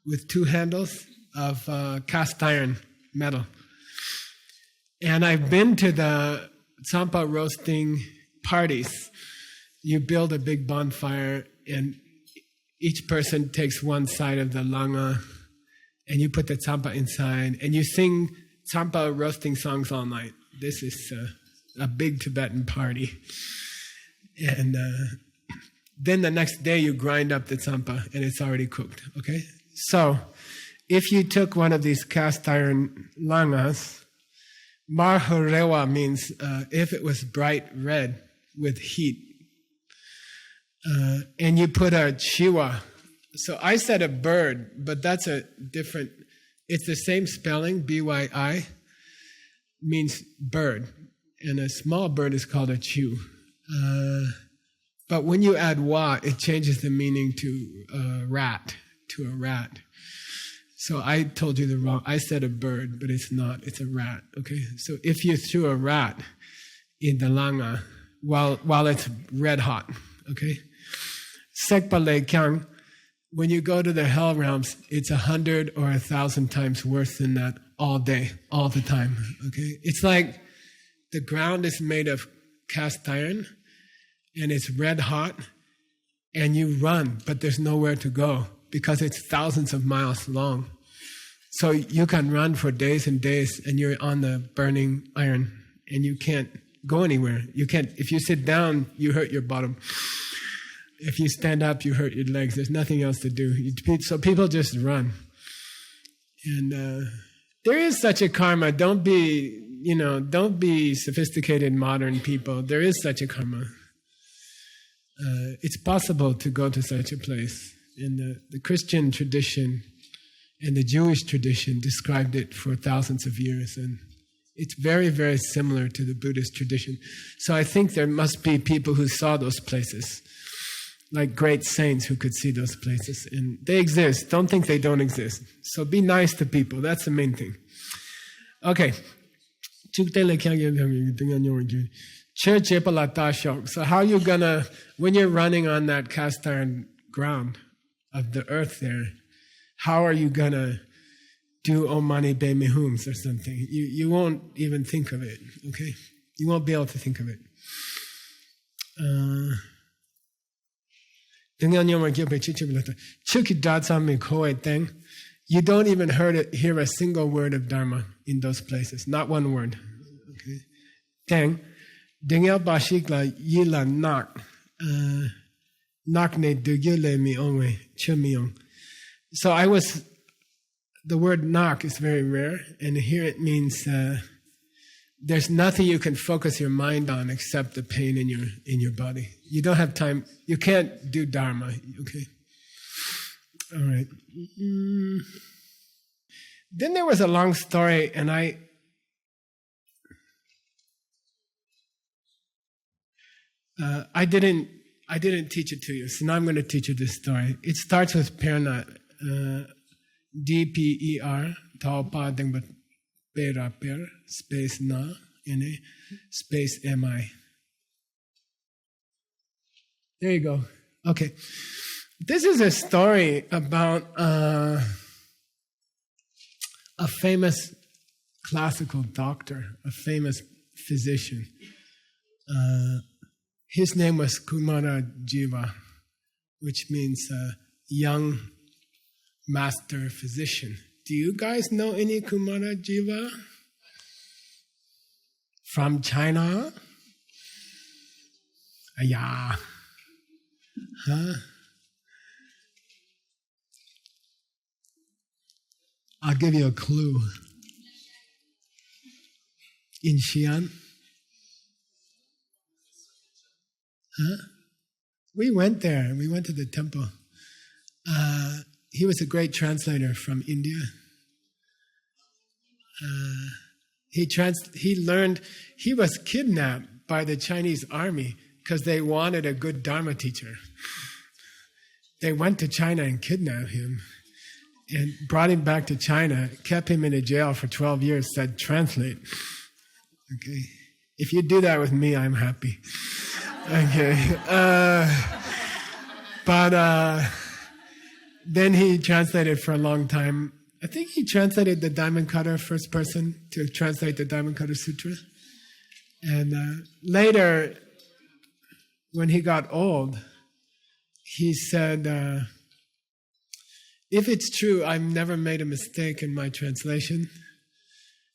with two handles of cast iron metal. And I've been to the tsampa roasting parties. You build a big bonfire and each person takes one side of the langa and you put the tsampa inside and you sing tsampa roasting songs all night. This is a big Tibetan party. And then the next day you grind up the tsampa and it's already cooked, okay? So if you took one of these cast iron langas, marhorewa means if it was bright red with heat, and you put a chiwa. So I said a bird, but that's a different, it's the same spelling, B-Y-I, means bird. And a small bird is called a chew. But when you add wa, it changes the meaning to rat. So I told you the wrong, I said a bird, but it's not, it's a rat, okay? So if you threw a rat in the langa while it's red hot, okay? Sekpa Le Kyang, when you go to the hell realms, it's 100 or 1,000 times worse than that all day, all the time, okay? It's like the ground is made of cast iron and it's red hot and you run, but there's nowhere to go because it's thousands of miles long. So you can run for days and days and you're on the burning iron and you can't go anywhere. You can't, if you sit down, you hurt your bottom. If you stand up, you hurt your legs. There's nothing else to do. So people just run. And there is such a karma. Don't be sophisticated modern people. There is such a karma. It's possible to go to such a place. And the Christian tradition and the Jewish tradition described it for thousands of years. And it's very, very similar to the Buddhist tradition. So I think there must be people who saw those places, like great saints who could see those places. And they exist. Don't think they don't exist. So be nice to people. That's the main thing. Okay. So how are you gonna, when you're running on that cast iron ground of the earth there, how are you gonna do Om Mani Padme Hums or something? You won't even think of it, okay? You won't be able to think of it. You don't even hear a single word of Dharma in those places, not one word. Okay. Teng, Dingel Bashikla Yila Nak, Nakne Dugile Mi Onwe, Chumiong. So the word knock is very rare, and here it means there's nothing you can focus your mind on except the pain in your body. You don't have time. You can't do Dharma. Okay. All right. Then there was a long story, and I didn't teach it to you, so now I'm going to teach you this story. It starts with Perna, D-P-E-R, Taupa Dengba Pera Per, space Na, N-A, space M-I. There you go. Okay. This is a story about a famous classical doctor, a famous physician. His name was Kumara Jiva, which means young master physician. Do you guys know any Kumara Jiva? From China? Yeah. Huh? I'll give you a clue. In Xi'an? Huh? We went there. We went to the temple. He was a great translator from India. He learned, he was kidnapped by the Chinese army because they wanted a good Dharma teacher. They went to China and kidnapped him and brought him back to China, kept him in a jail for 12 years, said, translate. Okay. If you do that with me, I'm happy. Okay. But then he translated for a long time. I think he translated the Diamond Cutter, first person to translate the Diamond Cutter Sutra. And later, when he got old, he said, if it's true I've never made a mistake in my translation,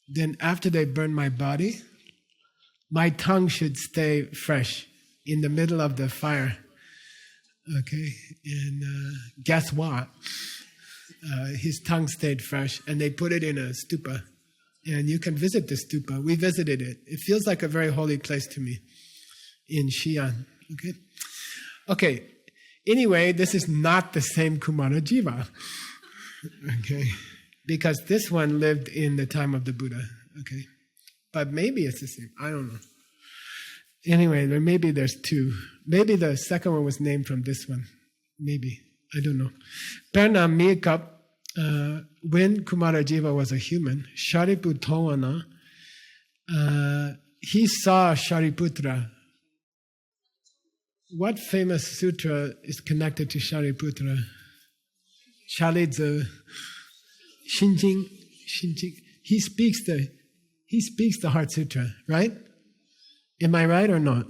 then after they burn my body, my tongue should stay fresh in the middle of the fire. Okay, and guess what? His tongue stayed fresh, and they put it in a stupa. And you can visit the stupa. We visited it. It feels like a very holy place to me in Xi'an. Okay? Okay. Anyway, this is not the same Kumara Jiva. Okay? Because this one lived in the time of the Buddha. Okay? But maybe it's the same. I don't know. Anyway, maybe there's two. Maybe the second one was named from this one. Maybe. I don't know. Perna Mirkap, when Kumara Jiva was a human, Shariputtravana, he saw Shariputra. What famous sutra is connected to Shariputra? Shalidza, Shinjing. He speaks the Heart Sutra, right? Am I right or not?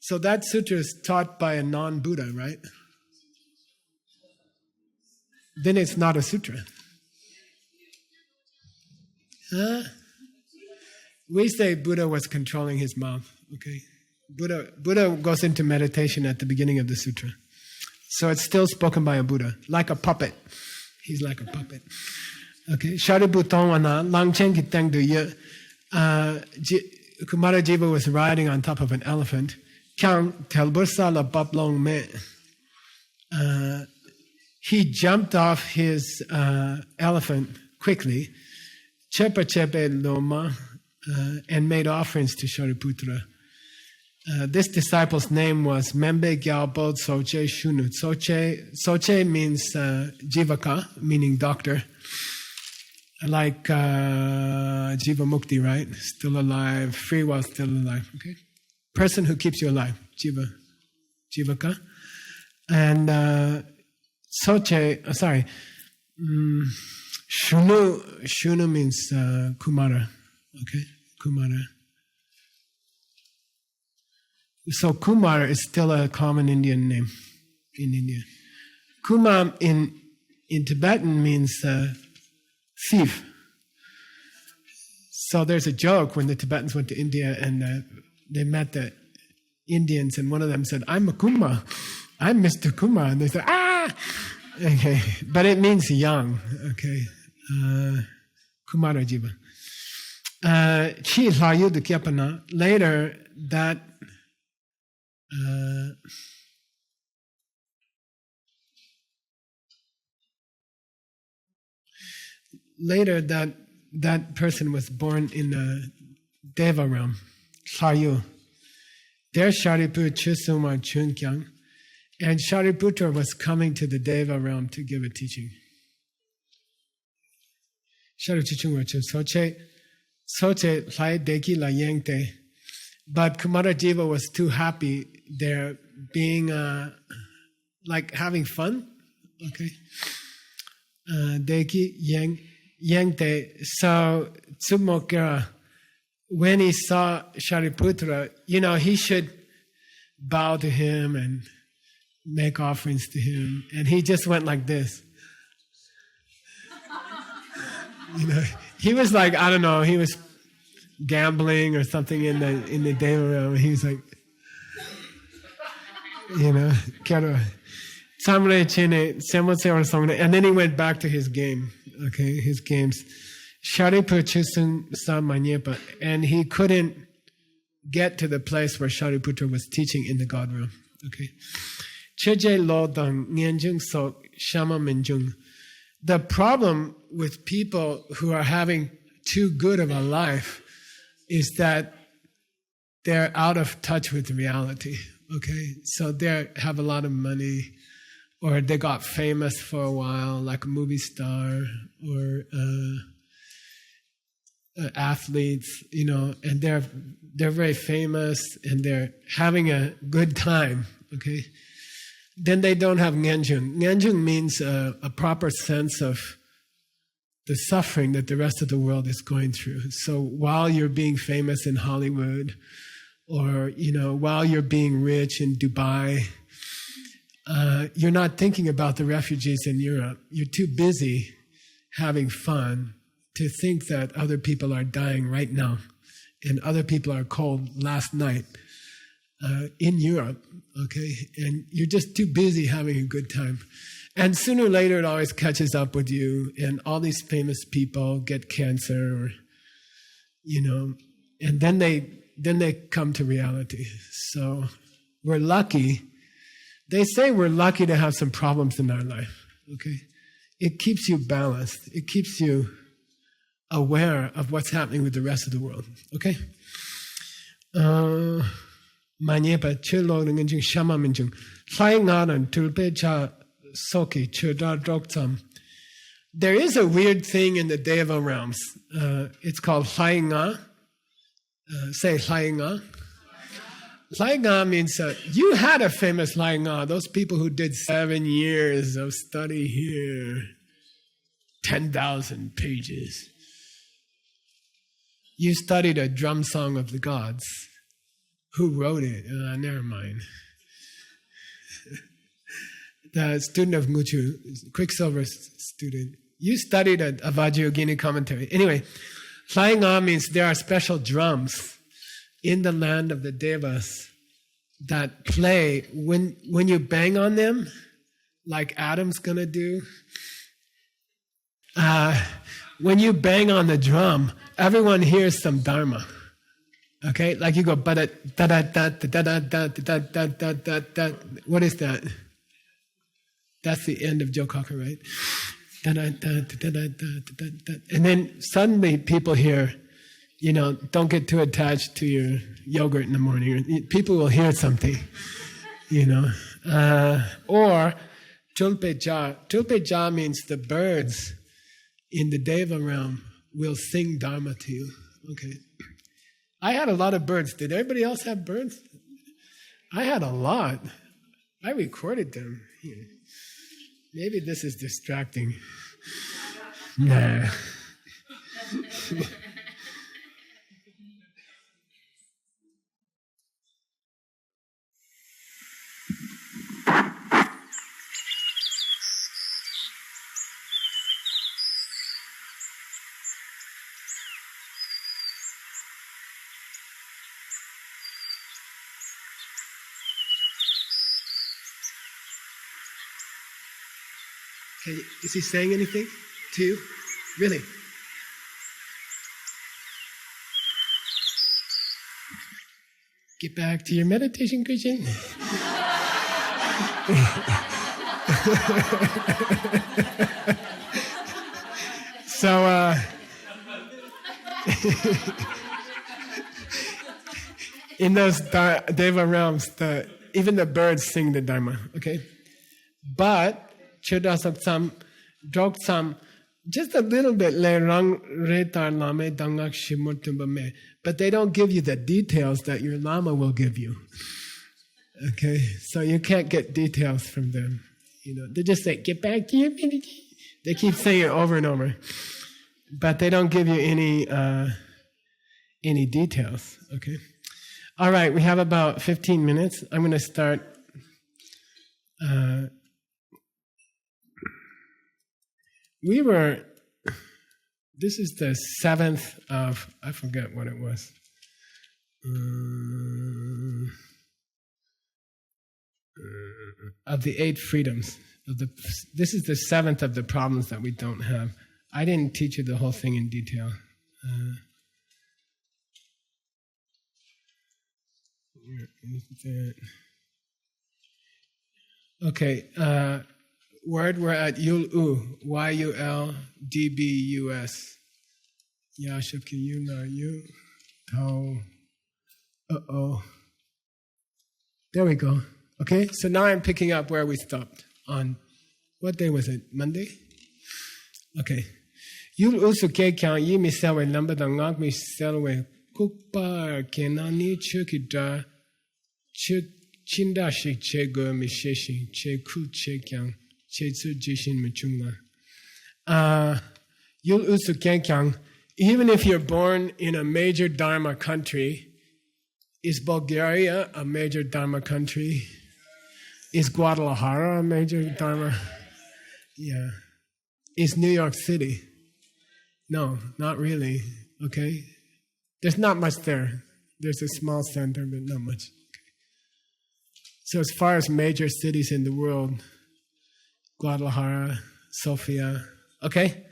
So that sutra is taught by a non-Buddha, right? Then it's not a sutra. Huh? We say Buddha was controlling his mouth, okay? Buddha goes into meditation at the beginning of the sutra. So it's still spoken by a Buddha, like a puppet. He's like a puppet. Okay, Shariputtravana, Langchen Kiteng Duye, Kumara Jiva was riding on top of an elephant. Kyang Telbursa la Bablong Me. He jumped off his elephant quickly, Chepa Chepe Loma, and made offerings to Shariputra. This disciple's name was Membe Gyalpo Soche Shunu. Soche means Jivaka, meaning doctor. Like Jiva Mukti, right? Still alive, free while still alive. Okay, person who keeps you alive, Jivaka. And Shunu means Kumara. Okay, Kumara. So Kumar is still a common Indian name in India. Kumar in Tibetan means thief. So there's a joke when the Tibetans went to India and they met the Indians, and one of them said, "I'm a Kumar. I'm Mr. Kumar." And they said, "Ah!" Okay, but it means young. Okay, Kumara Jiva. Chi Layu de Kyapana. Later, that that person was born in the Deva realm, Layu. There Shariputra Chisuma Chunkyang, and Shariputra was coming to the Deva realm to give a teaching. Shariputra Soche Lai Deki La Yengte. But Kumara Jiva was too happy there being like having fun. Okay. Deki Yang Yengte, so Tsumokera, when he saw Shariputra, he should bow to him and make offerings to him. And he just went like this. He was like, I don't know, he was gambling or something in the Deva realm. He was like, and then he went back to his game, okay, his games. And he couldn't get to the place where Shariputra was teaching in the God realm, okay. The problem with people who are having too good of a life is that they're out of touch with reality, okay? So they have a lot of money, or they got famous for a while, like a movie star, or athletes, and they're very famous, and they're having a good time, okay? Then they don't have Ngenjung. Ngenjung means a proper sense of the suffering that the rest of the world is going through. So while you're being famous in Hollywood, or while you're being rich in Dubai, you're not thinking about the refugees in Europe. You're too busy having fun to think that other people are dying right now, and other people are cold last night. In Europe, okay? And you're just too busy having a good time. And sooner or later, it always catches up with you, and all these famous people get cancer, or, and then they come to reality. So we're lucky. They say we're lucky to have some problems in our life, okay? It keeps you balanced. It keeps you aware of what's happening with the rest of the world, okay? Manyepa chilo ngenjing shama minjung flying out and tulpecha soki chuda doktam. There is a weird thing in the Deva realms. It's called Hlainga. Say Hlainga. Hlainga means you had a famous Hlainga. Those people who did 7 years of study here, 10,000 pages. You studied a drum song of the gods. Who wrote it? Never mind. The student of Nguchu, Quicksilver student. You studied a Vajrayogini commentary. Anyway, Hlainga means there are special drums in the land of the Devas that play when you bang on them, like Adam's gonna do. When you bang on the drum, everyone hears some Dharma. Okay, like you go, what is that? That's the end of Joe Cocker, right? And then suddenly people hear, don't get too attached to your yogurt in the morning. People will hear something, Or tulpeja. Tulpeja means the birds in the Deva realm will sing Dharma to you. Okay. I had a lot of birds. Did everybody else have birds? I had a lot. I recorded them. Maybe this is distracting. Nah. Is he saying anything to you? Really? Get back to your meditation, Christian. So, in those Deva realms, even the birds sing the Dharma, okay? But Chodasaksam, Droksam, just a little bit le rang retar lame dangak shimurtumbame, but they don't give you the details that your lama will give you. Okay, so you can't get details from them. They just say, get back to your meditation. They keep saying it over and over. but they don't give you any details. Okay. All right. We have about 15 minutes. I'm going to start. This is the 7th of, I forget what it was. Of the 8 freedoms. This is the 7th of the problems that we don't have. I didn't teach you the whole thing in detail. Where is that? Okay. Word, we're at Yul-U, Y-U-L-D-B-U-S. Yashab, can you know you? Tao. Uh-oh. There we go. Okay, so now I'm picking up where we stopped. On, what day was it? Monday? Okay. Yul-U suke kyang yi mi selwe lamba da ngak mi selwe kukpa kenani chukida chinda shik che go mi sheshin che kul che kyang. Even if you're born in a major Dharma country, is Bulgaria a major Dharma country? Is Guadalajara a major Dharma? Yeah. Is New York City? No, not really. Okay? There's not much there. There's a small center, but not much. Okay. So as far as major cities in the world, Guadalajara, Sofia, okay?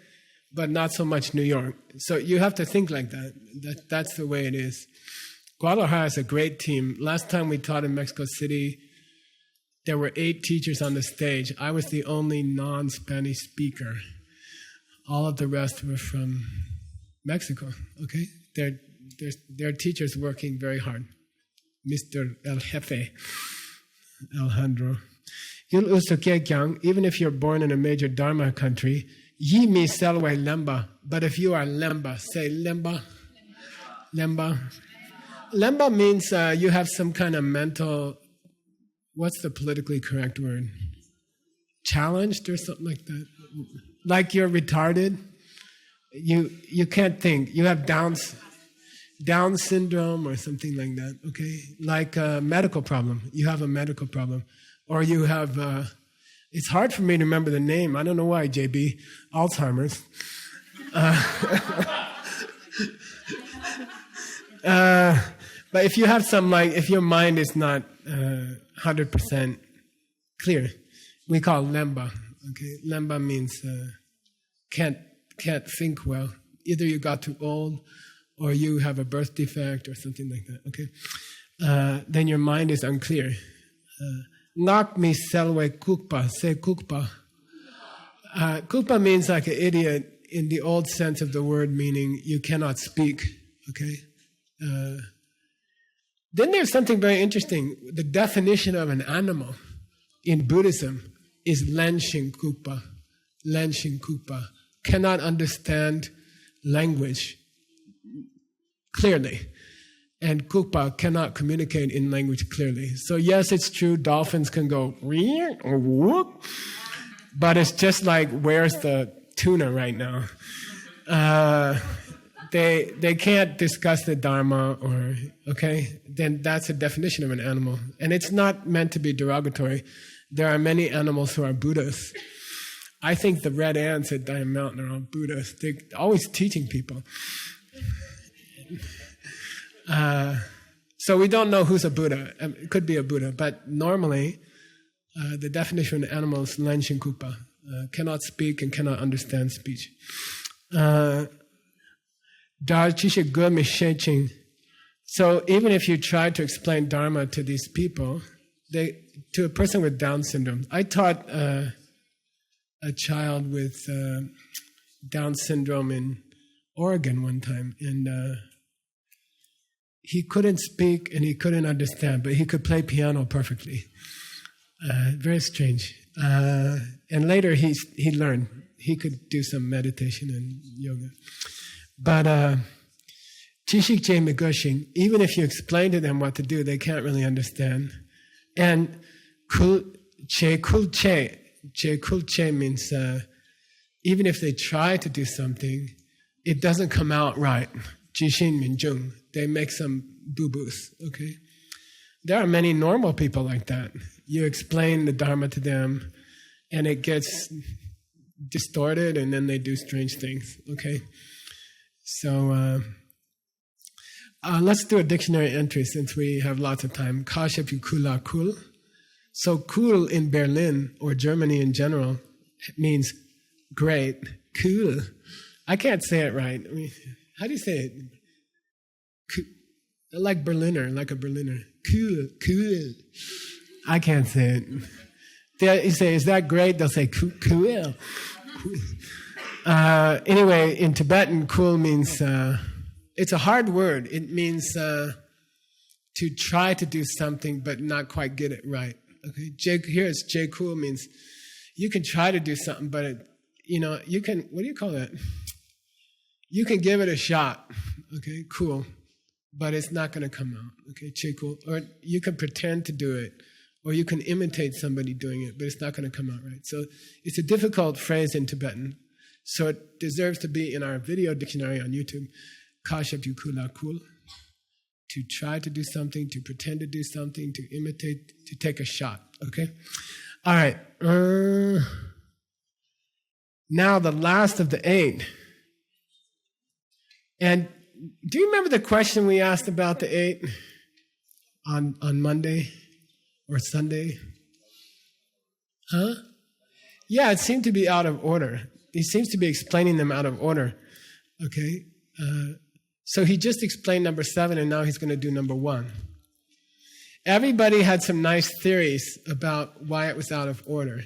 But not so much New York. So you have to think like that. That's the way it is. Guadalajara is a great team. Last time we taught in Mexico City, there were 8 teachers on the stage. I was the only non-Spanish speaker. All of the rest were from Mexico, okay? They're teachers working very hard. Mr. El Jefe, Alejandro. Even if you're born in a major Dharma country, yi mi selwe lemba. But if you are lemba, say lemba. Lemba. Lemba means you have some kind of mental, what's the politically correct word? Challenged or something like that. Like you're retarded. You can't think. You have Down syndrome or something like that, okay? Like a medical problem. You have a medical problem. Or you have, it's hard for me to remember the name. I don't know why, JB. Alzheimer's. But if you have some, like, if your mind is not 100% clear, we call lemba. Okay, lemba means can't think well. Either you got too old, or you have a birth defect, or something like that. Okay, then your mind is unclear. Ngak mi selwe kukpa, say kukpa. Kukpa means like an idiot in the old sense of the word, meaning you cannot speak, okay? Then there's something very interesting. The definition of an animal in Buddhism is lenshin kukpa. Lenshin kukpa. Cannot understand language clearly. And kukpa cannot communicate in language clearly. So yes, it's true, dolphins can go or whoop, but it's just like, where's the tuna right now? They can't discuss the Dharma, or, okay? Then that's a definition of an animal. And it's not meant to be derogatory. There are many animals who are Buddhas. I think the red ants at Diamond Mountain are all Buddhas. They're always teaching people. So we don't know who's a Buddha. It could be a Buddha, but normally the definition of an animal is lenshin kukpa, cannot speak and cannot understand speech. So even if you try to explain Dharma to these people, to a person with Down syndrome, I taught a child with Down syndrome in Oregon one time, and he couldn't speak and he couldn't understand, but he could play piano perfectly. Very strange. And later he learned. He could do some meditation and yoga. But Chishikche Megoshin, even if you explain to them what to do, they can't really understand. And Kulche means even if they try to do something, it doesn't come out right. Jishin Minjung. They make some boo-boos, okay? There are many normal people like that. You explain the Dharma to them, and it gets distorted, and then they do strange things, okay? So let's do a dictionary entry since we have lots of time. Kashyap Kula Kul. So cool in Berlin, or Germany in general, means great, cool. I can't say it right. I mean, how do you say it? Like Berliner, like a Berliner. Cool, cool. I can't say it. You say, is that great? They'll say, cool. Anyway, in Tibetan, cool means, it's a hard word. It means to try to do something but not quite get it right. Okay, here it's J cool means you can try to do something, but you can, what do you call that? You can give it a shot. Okay, cool. But it's not going to come out. Okay, J cool. Or you can pretend to do it, or you can imitate somebody doing it, but it's not going to come out right. So it's a difficult phrase in Tibetan. So it deserves to be in our video dictionary on YouTube. Kashyap Kula Kul. To try to do something, to pretend to do something, to imitate, to take a shot. Okay? All right. Now the last of the 8. And do you remember the question we asked about the 8 on Monday or Sunday? Huh? Yeah, it seemed to be out of order. He seems to be explaining them out of order. Okay? So he just explained number 7, and now he's going to do number 1. Everybody had some nice theories about why it was out of order.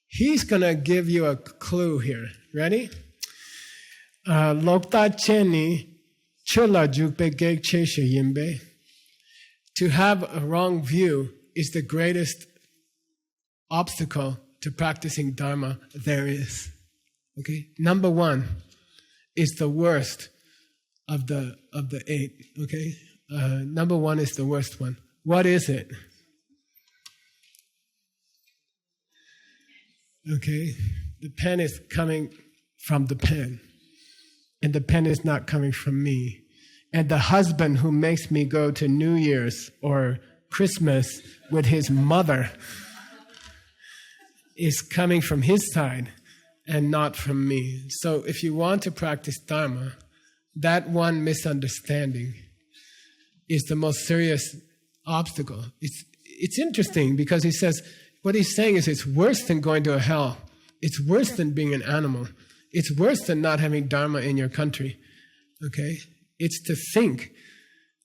He's going to give you a clue here. Ready? Lokta cheni chula jukpe gek cheshe yimbe. To have a wrong view is the greatest obstacle to practicing Dharma there is. Okay? Number 1 is the worst of the 8, okay? Number 1 is the worst one. What is it? Okay? The pen is coming from the pen. And the pen is not coming from me. And the husband who makes me go to New Year's or Christmas with his mother is coming from his side and not from me. So if you want to practice Dharma, that one misunderstanding is the most serious obstacle. It's interesting because he says, what he's saying is it's worse than going to a hell. It's worse than being an animal. It's worse than not having Dharma in your country. Okay? It's to think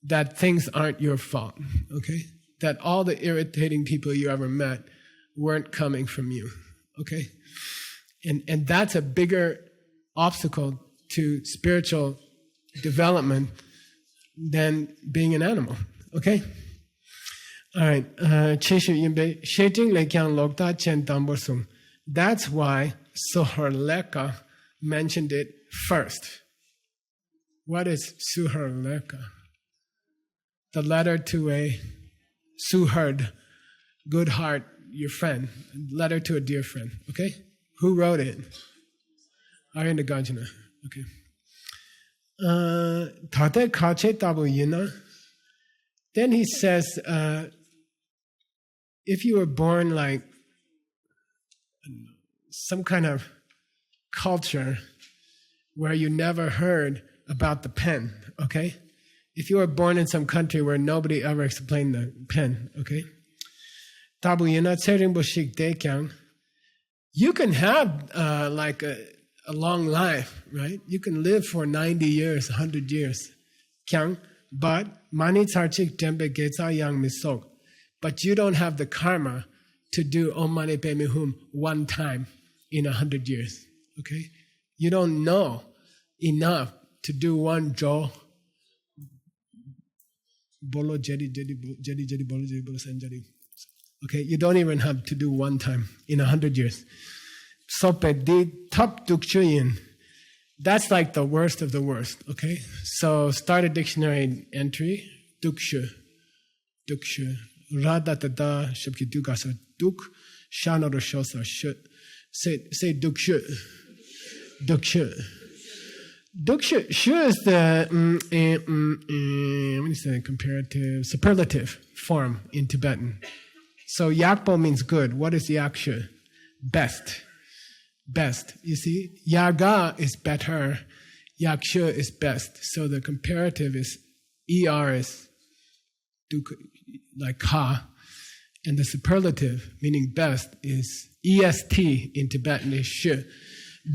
that things aren't your fault. Okay? That all the irritating people you ever met weren't coming from you. Okay? And that's a bigger obstacle to spiritual development than being an animal. Okay? All right. That's why Suharleka mentioned it first. What is Suharleka? The letter to a Suhard, good heart, your friend. Letter to a dear friend. Okay? Who wrote it? Arya Gajana. Okay. Then he says, if you were born like some kind of culture where you never heard about the pen, okay? If you were born in some country where nobody ever explained the pen, okay? You can have like a long life, right? You can live for 90 years, 100 years. But but you don't have the karma to do Om Mani Padme Hum one time in 100 years. Okay? You don't know enough to do one jo. Bolo jedi jedi bolo jedi bolo san jedi. Okay, you don't even have to do one time in 100 years. Sope di top dukchuyin. That's like the worst of the worst. Okay, so start a dictionary entry. Dukshu, dukshu. Radatada shabki dukasa duk shanaroshosa shut. Say dukshu, dukshu. Duksha, shu is the what is the comparative superlative form in Tibetan. So yakpo means good. What is yaksha? Best. Best. You see, yaga is better. Yaksha is best. So the comparative is er is duk, like ka, and the superlative meaning best is est in Tibetan is sh.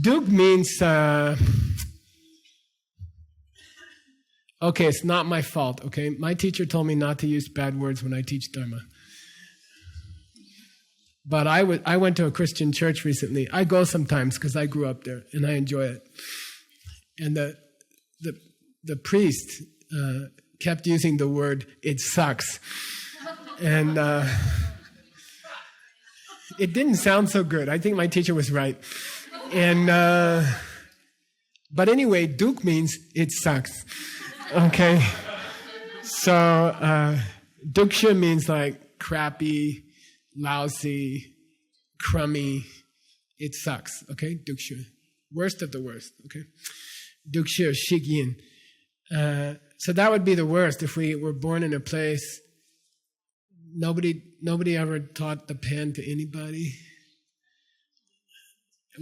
Duk means. Okay, it's not my fault, okay? My teacher told me not to use bad words when I teach Dharma. But I went to a Christian church recently. I go sometimes because I grew up there and I enjoy it. And the priest kept using the word, it sucks. And it didn't sound so good. I think my teacher was right. And but anyway, duk means it sucks. Okay, so duksha means like crappy, lousy, crummy. It sucks. Okay, duksha, worst of the worst. Okay, duksha shigyin. So that would be the worst if we were born in a place. Nobody ever taught the pen to anybody.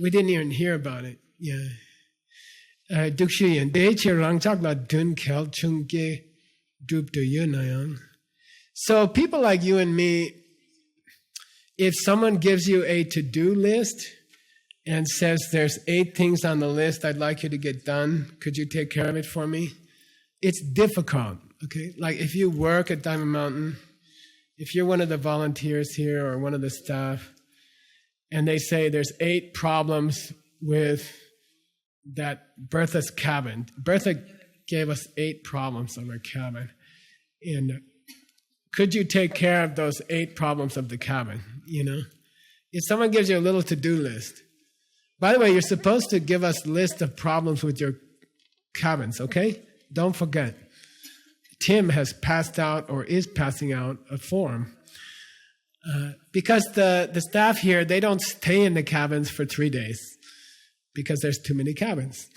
We didn't even hear about it. Yeah. So people like you and me, if someone gives you a to-do list and says there's 8 things on the list I'd like you to get done, could you take care of it for me? It's difficult, okay? Like if you work at Diamond Mountain, if you're one of the volunteers here or one of the staff, and they say there's 8 problems with that Bertha's cabin. Bertha gave us 8 problems of her cabin. And could you take care of those 8 problems of the cabin, you know? If someone gives you a little to-do list, by the way, you're supposed to give us a list of problems with your cabins, okay? Don't forget. Tim has passed out or is passing out a form. Because the staff here, they don't stay in the cabins for 3 days. Because there's too many cabins.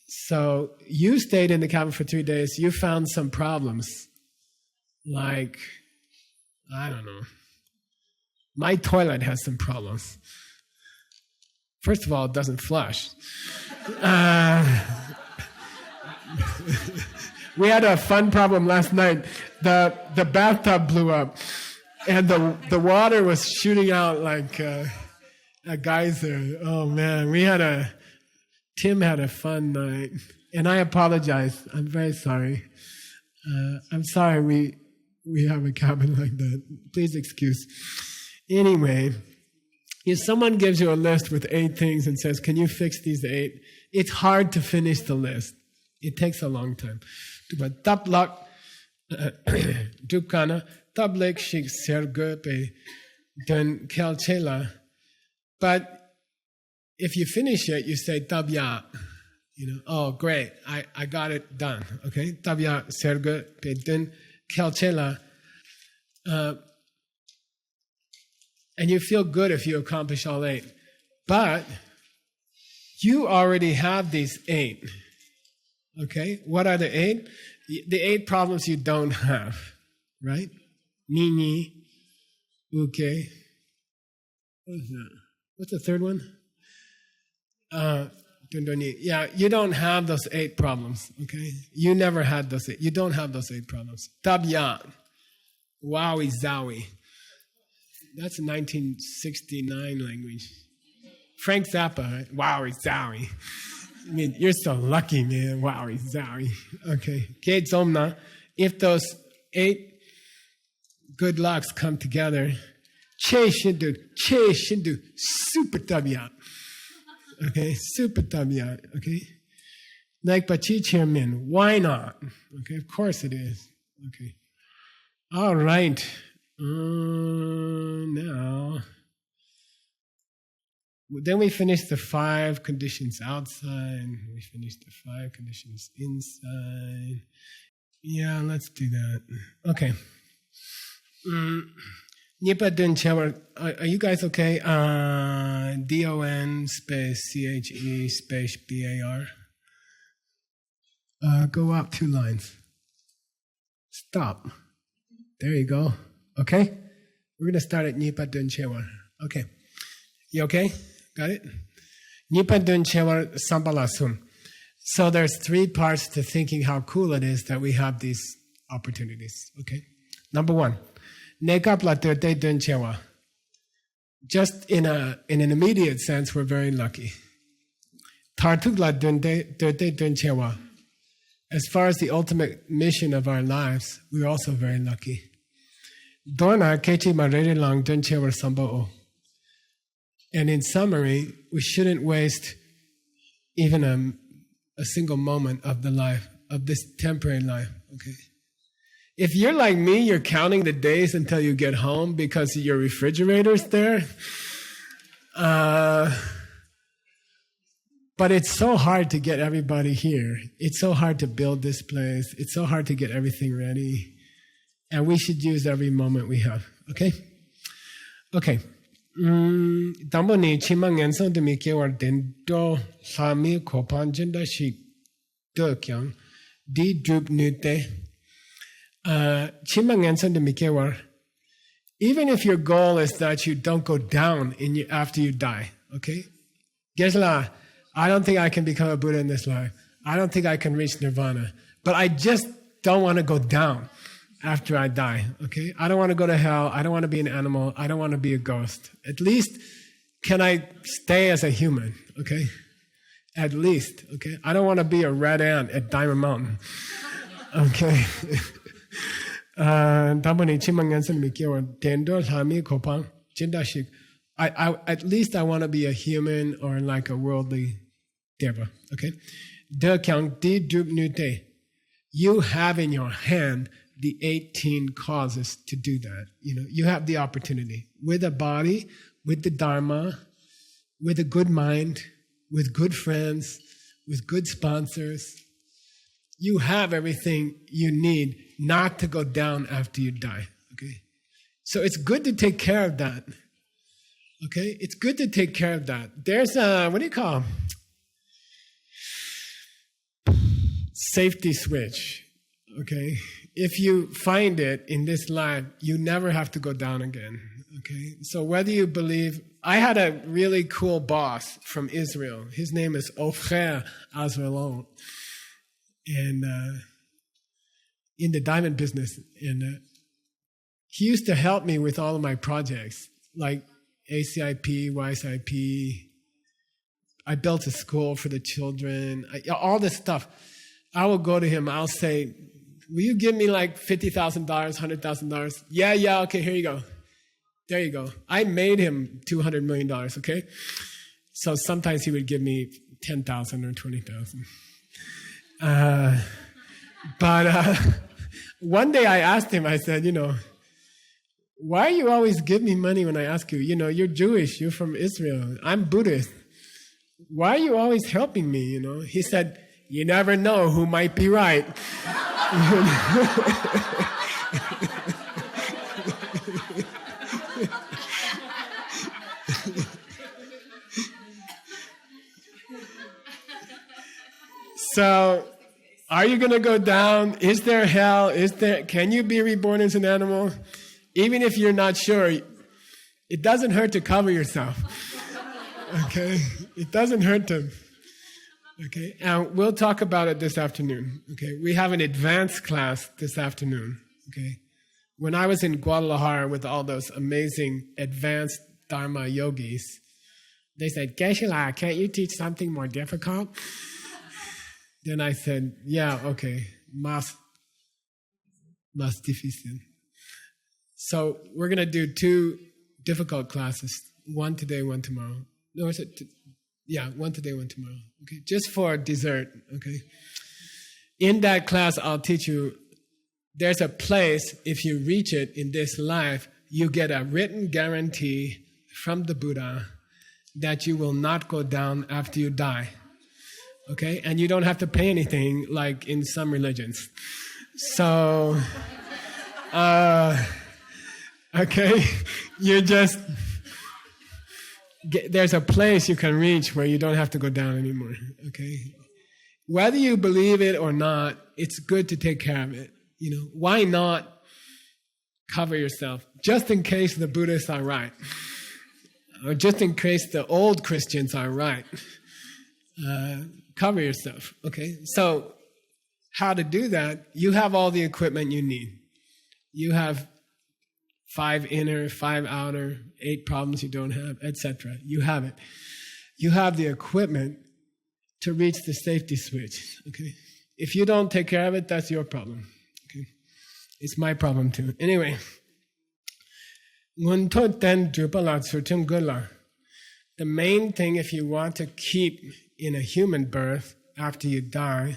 So you stayed in the cabin for 3 days. You found some problems. Like, I don't know. My toilet has some problems. First of all, it doesn't flush. We had a fun problem last night. The bathtub blew up. And the water was shooting out like... a geyser. Oh man, Tim had a fun night. And I apologize. I'm very sorry. I'm sorry we have a cabin like that. Please excuse. Anyway, if someone gives you a list with 8 things and says, can you fix these 8? It's hard to finish the list. It takes a long time. Taplak dukana tablek shik sergepe den kelchela. But if you finish it, you say tabya. You know, oh great, I got it done. Okay, tabya serge peden kelchela. And you feel good if you accomplish all 8. But you already have these 8. Okay, what are the 8? The 8 problems you don't have, right? Nini, okay. What's that? What's the third one? Yeah, you don't have those 8 problems, okay? You never had those 8. You don't have those 8 problems. Tabya, wowie zowie. That's a 1969 language. Frank Zappa, right? Wowie zowie. I mean, you're so lucky, man. Wowie zowie. Okay. Kedzomna, if those 8 good lucks come together, Che Shindu, super tabya. Okay, super tabya. Okay, like Bachi Chairman, why not? Okay, of course it is. Okay, all right. Now, then we finished the 5 conditions outside. We finished the 5 conditions inside. Yeah, let's do that. Okay. Nipa Dun Chewer, are you guys okay? DON space CHE space BAR. Go up 2 lines. Stop. There you go. Okay? We're going to start at Nipa Dun Chewar. Okay. You okay? Got it? Nipa Dun Chewar Sambalasum. So there's 3 parts to thinking how cool it is that we have these opportunities. Okay? Number 1. Nekap la Terte Dun Chewar. Just in an immediate sense, we're very lucky. Tartuk la Terte Dun Chewar. As far as the ultimate mission of our lives, we're also very lucky. Dona kechi marere lang dun chewar sambao. And in summary, we shouldn't waste even a single moment of the life, of this temporary life. Okay. If you're like me, you're counting the days until you get home because your refrigerator's there. But it's so hard to get everybody here. It's so hard to build this place. It's so hard to get everything ready. And we should use every moment we have. Okay? Okay. Dambo ni chimang enso de mi kewar dendo sami kopan jinda shi de kyang di drup nute. Chimang enso de mi kewar. Even if your goal is that you don't go down after you die. Okay? Gesla. I don't think I can become a Buddha in this life. I don't think I can reach nirvana. But I just don't want to go down after I die, okay? I don't want to go to hell. I don't want to be an animal. I don't want to be a ghost. At least, can I stay as a human, okay? At least, okay? I don't want to be a red ant at Diamond Mountain, okay? At least I want to be a human or like a worldly deva. Okay? You have in your hand the 18 causes to do that. You know, you have the opportunity with a body, with the Dharma, with a good mind, with good friends, with good sponsors. You have everything you need not to go down after you die. Okay? So it's good to take care of that. Okay? It's good to take care of that. There's a, what do you call safety switch. Okay? If you find it in this life, you never have to go down again. Okay? So whether you believe, I had a really cool boss from Israel. His name is Ofer Azrelon. And in the diamond business. And he used to help me with all of my projects, like ACIP, YSIP. I built a school for the children, all this stuff. I will go to him, I'll say, will you give me like $50,000, $100,000? Yeah, okay, here you go. There you go. I made him $200 million, okay? So sometimes he would give me 10,000 or 20,000. But one day I asked him, I said, why you always give me money when I ask you? You're Jewish, you're from Israel, I'm Buddhist. Why are you always helping me, He said, you never know who might be right. So, are you going to go down? Is there hell? Can you be reborn as an animal? Even if you're not sure, it doesn't hurt to cover yourself. Okay? It doesn't hurt to. Okay? And we'll talk about it this afternoon. Okay? We have an advanced class this afternoon. Okay? When I was in Guadalajara with all those amazing advanced Dharma yogis, they said, Geshe-la, can't you teach something more difficult? Then I said, yeah, okay, más difícil. So we're going to do 2 difficult classes, one today, one tomorrow. No, is it? One today, one tomorrow. Okay, just for dessert, okay? In that class, I'll teach you, there's a place, if you reach it in this life, you get a written guarantee from the Buddha that you will not go down after you die. Okay? And you don't have to pay anything like in some religions. So, okay? You just, there's a place you can reach where you don't have to go down anymore. Okay? whether you believe it or not, it's good to take care of it. Why not cover yourself? Just in case the Buddhists are right. Or just in case the old Christians are right. Cover yourself, okay? So, how to do that? You have all the equipment you need. You have 5 inner, 5 outer, 8 problems you don't have, etc. You have it. You have the equipment to reach the safety switch, okay? If you don't take care of it, that's your problem, okay? It's my problem too. Anyway, the main thing if you want to keep in a human birth after you die,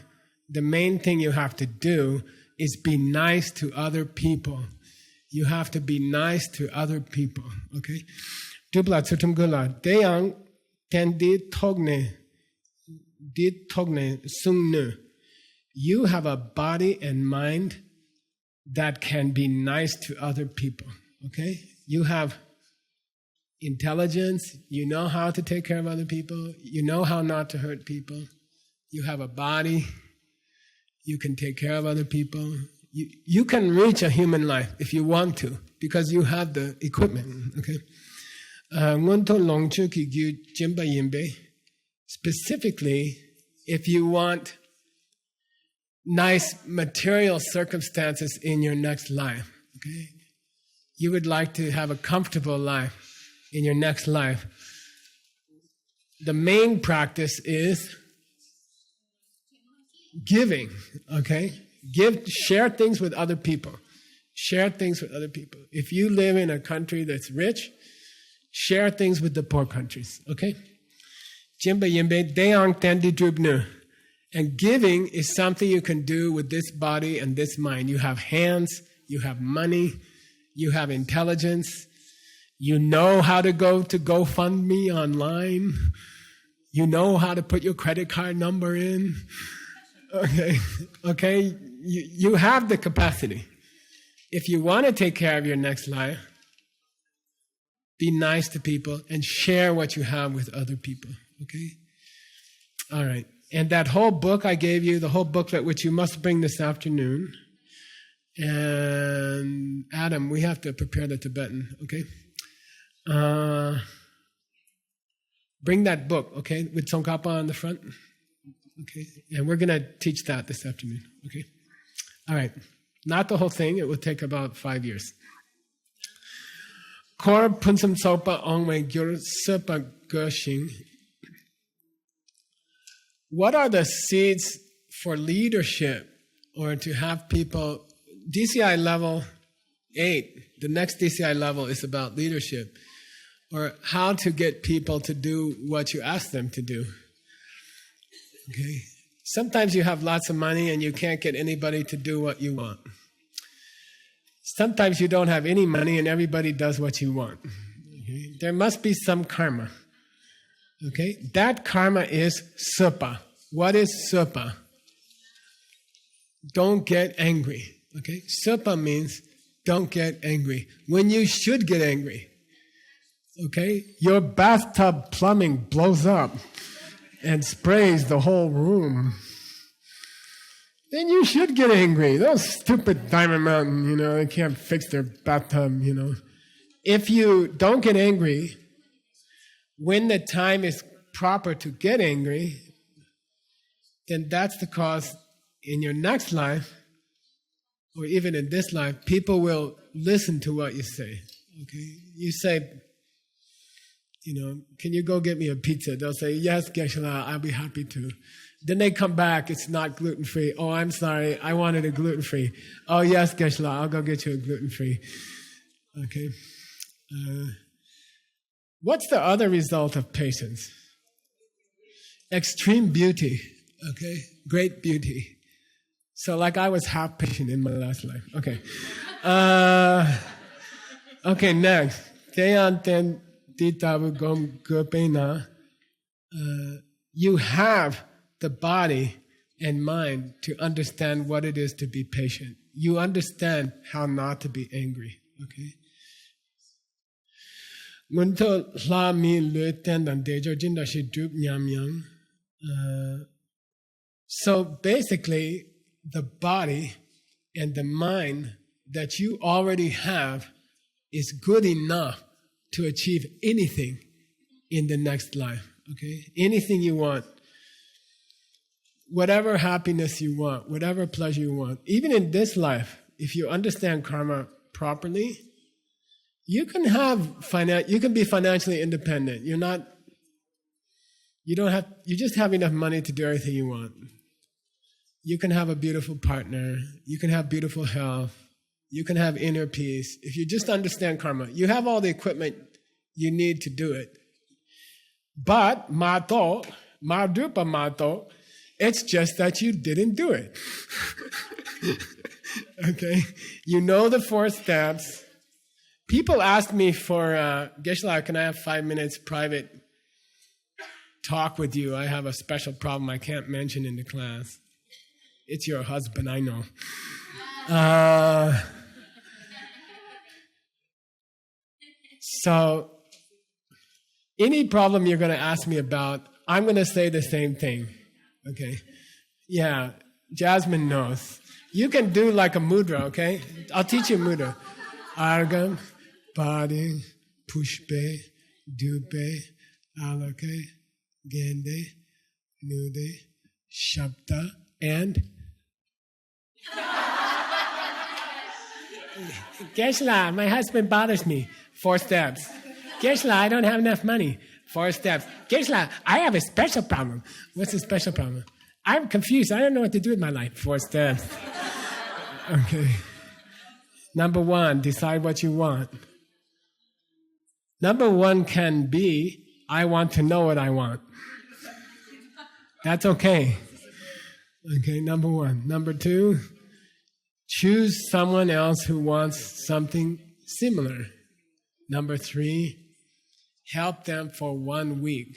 the main thing you have to do is be nice to other people. You have to be nice to other people, okay? Deyang tendi togne sungnu. You have a body and mind that can be nice to other people, okay? You have intelligence, you know how to take care of other people, you know how not to hurt people, you have a body, you can take care of other people. You can reach a human life if you want to, because you have the equipment, okay? Specifically, if you want nice material circumstances in your next life, okay? You would like to have a comfortable life in your next life. The main practice is giving, okay? Share things with other people. Share things with other people. If you live in a country that's rich, share things with the poor countries, okay? And giving is something you can do with this body and this mind. You have hands, you have money, you have intelligence, you know how to go to GoFundMe online, you know how to put your credit card number in, okay? You have the capacity. If you want to take care of your next life, be nice to people and share what you have with other people, okay? All right. And that whole book I gave you, the whole booklet, which you must bring this afternoon. And Adam, we have to prepare the Tibetan, okay? Bring that book, okay, with Tsongkhapa on the front. Okay, and we're going to teach that this afternoon, okay? All right, not the whole thing. It will take about 5 years. Kor punsam sopa ongwe gyur sepa gershing. What are the seeds for leadership or to have people? DCI level 8, the next DCI level is about leadership, or how to get people to do what you ask them to do. Okay. Sometimes you have lots of money and you can't get anybody to do what you want. Sometimes you don't have any money and everybody does what you want. Okay. There must be some karma. Okay? That karma is supa. What is supa? Don't get angry. Okay? Supa means don't get angry. When you should get angry. Okay? Your bathtub plumbing blows up and sprays the whole room. Then you should get angry. Those stupid Diamond Mountain, they can't fix their bathtub, If you don't get angry, when the time is proper to get angry, then that's the cause in your next life, or even in this life, people will listen to what you say. Okay? You say, can you go get me a pizza? They'll say, yes, Geshe-la, I'll be happy to. Then they come back, it's not gluten-free. Oh, I'm sorry, I wanted a gluten-free. Oh, yes, Geshe-la, I'll go get you a gluten-free. Okay. What's the other result of patience? Extreme beauty. Okay, great beauty. So like I was half patient in my last life. Okay. Okay, next. You have the body and mind to understand what it is to be patient. You understand how not to be angry. Okay? So basically, the body and the mind that you already have is good enough to achieve anything in the next life. Okay? Anything you want. Whatever happiness you want, whatever pleasure you want. Even in this life, if you understand karma properly, you can be financially independent. You just have enough money to do everything you want. You can have a beautiful partner. You can have beautiful health. You can have inner peace. If you just understand karma, you have all the equipment you need to do it. But madupa mato, it's just that you didn't do it. Okay? You know the 4 steps. People ask me for, Geshe-la, can I have 5 minutes private talk with you? I have a special problem I can't mention in the class. It's your husband, I know. So, any problem you're going to ask me about, I'm going to say the same thing. Okay? Yeah, Jasmine knows. You can do like a mudra, okay? I'll teach you a mudra. Argam, Padi, Pushpe, Dupe, Alake, Gende, Nude, Shabda, and Geshe-la, my husband bothers me. 4 steps. Geshe-la, I don't have enough money. 4 steps. Geshe-la, I have a special problem. What's the special problem? I'm confused. I don't know what to do with my life. 4 steps. Okay. Number 1, decide what you want. Number 1 can be, I want to know what I want. That's okay. Okay, number 1. Number 2, choose someone else who wants something similar. Number 3, help them for 1 week.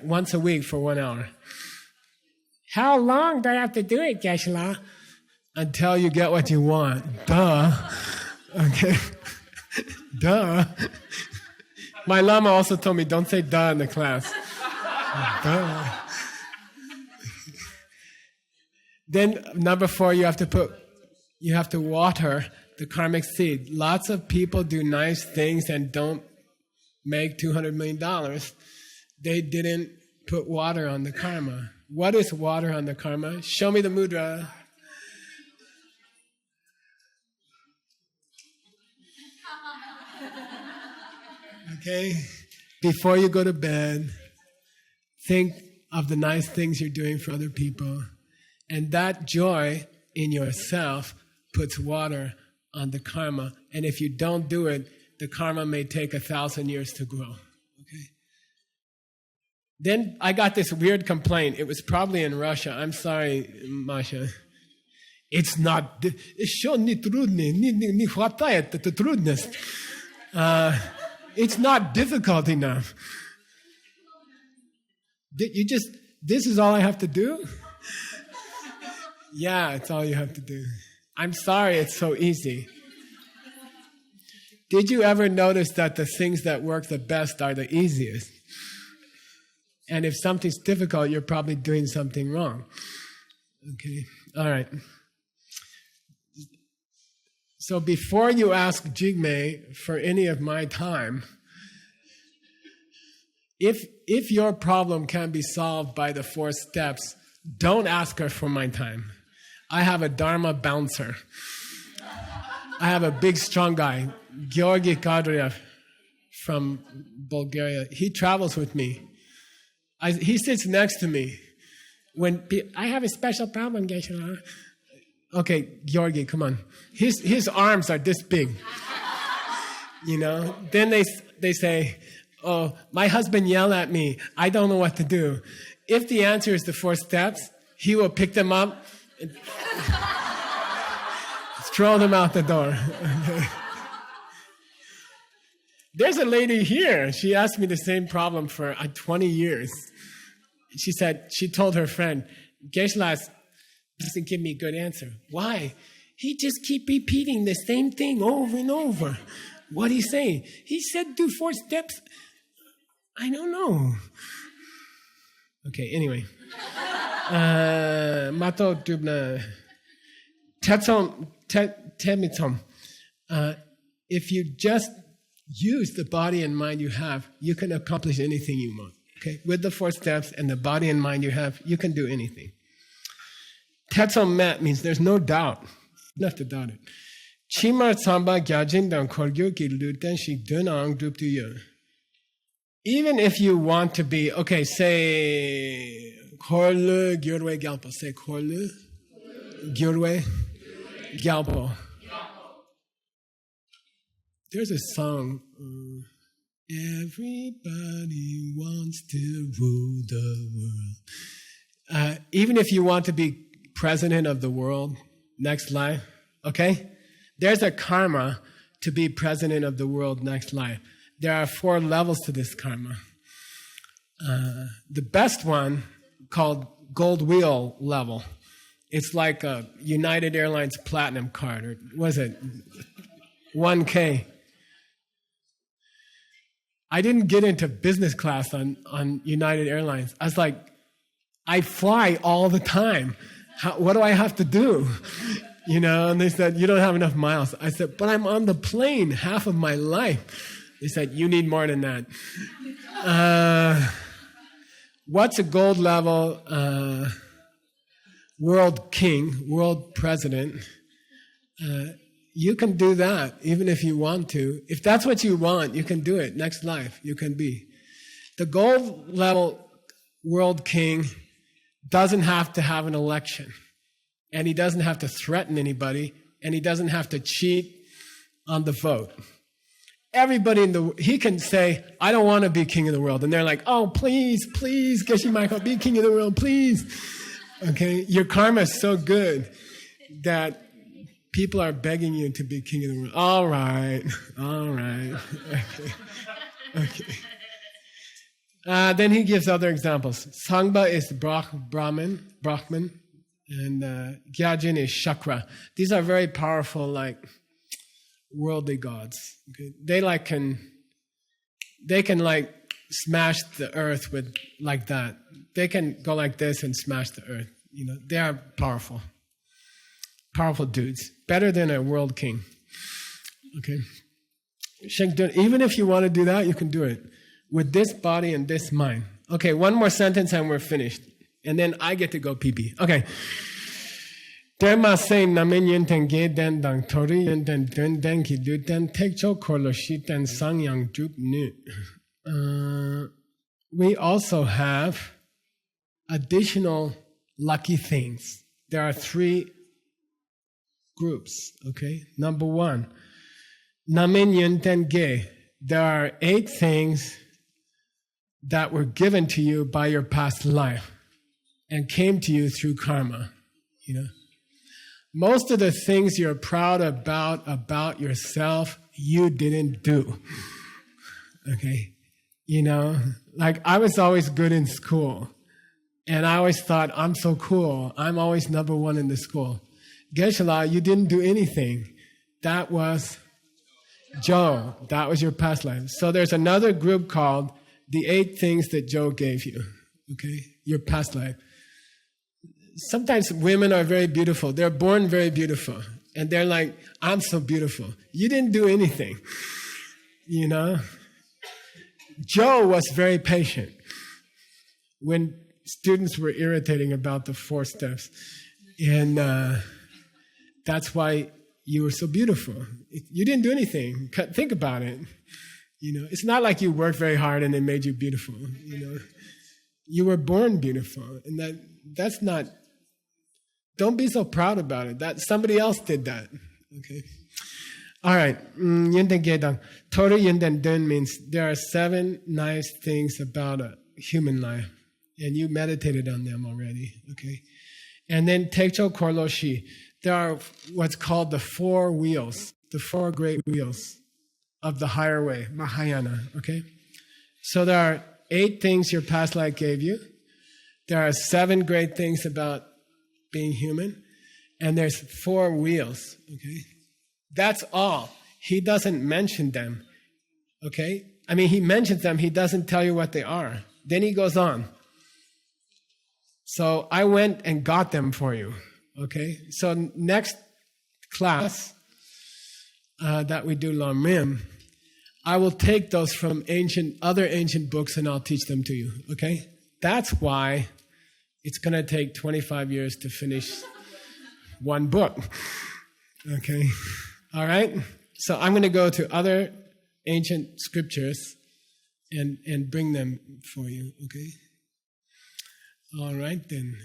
Once a week for 1 hour. How long do I have to do it, Geshe-la? Until you get what you want. Duh. Okay. Duh. My Lama also told me, don't say duh in the class. Duh. Then number 4, you have to water the karmic seed. Lots of people do nice things and don't make $200 million. They didn't put water on the karma. What is water on the karma? Show me the mudra. Okay? Before you go to bed, think of the nice things you're doing for other people. And that joy in yourself puts water on the karma. And if you don't do it, the karma may take 1,000 years to grow. Okay? Then I got this weird complaint. It was probably in Russia. I'm sorry, Masha. It's not... It's not difficult enough. This is all I have to do? Yeah, it's all you have to do. I'm sorry it's so easy. Did you ever notice that the things that work the best are the easiest? And if something's difficult, you're probably doing something wrong. Okay, all right. So before you ask Jigme for any of my time, if your problem can be solved by the 4 steps, don't ask her for my time. I have a Dharma bouncer. I have a big, strong guy, Georgi Kadriev from Bulgaria. He travels with me. He sits next to me. When I have a special problem, Geshe-la. Okay, Georgi, come on. His arms are this big. You know? Then they say, oh, my husband yelled at me. I don't know what to do. If the answer is the 4 steps, he will pick them up and throw them out the door. Okay. There's a lady here. She asked me the same problem for 20 years. She told her friend, Geshe-la doesn't give me a good answer. Why? He just keep repeating the same thing over and over. What he saying? He said do 4 steps. I don't know. Okay, anyway. Mato dubna temitom. If you just use the body and mind you have, you can accomplish anything you want. Okay, with the 4 steps and the body and mind you have, you can do anything. Tetsom met means there's no doubt. You don't have to doubt it. Chimar tsamba gyajin dan korgyo ki luten shik dunang duptuyo. Even if you want to be, okay, say korlu gyurwe gyalpo. Say korlu gyurwe gyalpo. There's a song. Everybody wants to rule the world. Even if you want to be president of the world next life, okay? There's a karma to be president of the world next life. There are 4 levels to this karma. The best one, called Gold Wheel level, it's like a United Airlines Platinum card, or was it 1K? I didn't get into business class on United Airlines. I was like, I fly all the time. What do I have to do? You know, and they said, you don't have enough miles. I said, but I'm on the plane half of my life. They said, you need more than that. What's a gold level world king, world president? You can do that even if you want to. If that's what you want, you can do it. Next life, you can be. The gold level world king doesn't have to have an election. And he doesn't have to threaten anybody. And he doesn't have to cheat on the vote. Everybody he can say, I don't want to be king of the world. And they're like, oh, please, Geshe Michael, be king of the world, please. Okay, your karma is so good that people are begging you to be king of the world. All right. Okay. Then he gives other examples. Sangba is Brahman, and Gyajin is Chakra. These are very powerful, like worldly gods. Okay? They can like smash the earth with like that. They can go like this and smash the earth. You know, they are powerful. Powerful dudes. Better than a world king. Okay? Even if you want to do that, you can do it. With this body and this mind. Okay, one more sentence and we're finished. And then I get to go pee-pee. Okay. Derma say namen yenten ge den dang tori yenten dun den ki du den tek cho korlo shi den sang yang jup nu. We also have additional lucky things. There are 3 groups, okay? Number 1, namen yenten ge. There are 8 things that were given to you by your past life and came to you through karma, you know. Most of the things you're proud about yourself, you didn't do, okay? You know, like I was always good in school and I always thought, I'm so cool. I'm always number 1 in the school. Geshe-la, you didn't do anything. That was Joe. That was your past life. So there's another group called the 8 things that Joe gave you, okay? Your past life. Sometimes women are very beautiful. They're born very beautiful. And they're like, I'm so beautiful. You didn't do anything, you know? Joe was very patient when students were irritating about the 4 steps. And that's why you were so beautiful. You didn't do anything. Think about it. You know, it's not like you worked very hard and they made you beautiful. You know, you were born beautiful, and that's not. Don't be so proud about it. That somebody else did that. Okay. All right. Yenden gedang. Toru yenden den means there are 7 nice things about a human life, and you meditated on them already. Okay. And then tekcho korlo shi. There are what's called the 4 wheels, the 4 great wheels of the higher way, Mahayana, okay? So there are 8 things your past life gave you. There are 7 great things about being human. And there's 4 wheels, okay? That's all. He doesn't mention them, okay? I mean, he mentions them. He doesn't tell you what they are. Then he goes on. So I went and got them for you. Okay? So next class that we do Lam Rim, I will take those from other ancient books and I'll teach them to you. Okay? That's why it's going to take 25 years to finish one book. Okay? All right? So I'm going to go to other ancient scriptures and bring them for you. Okay? All right then.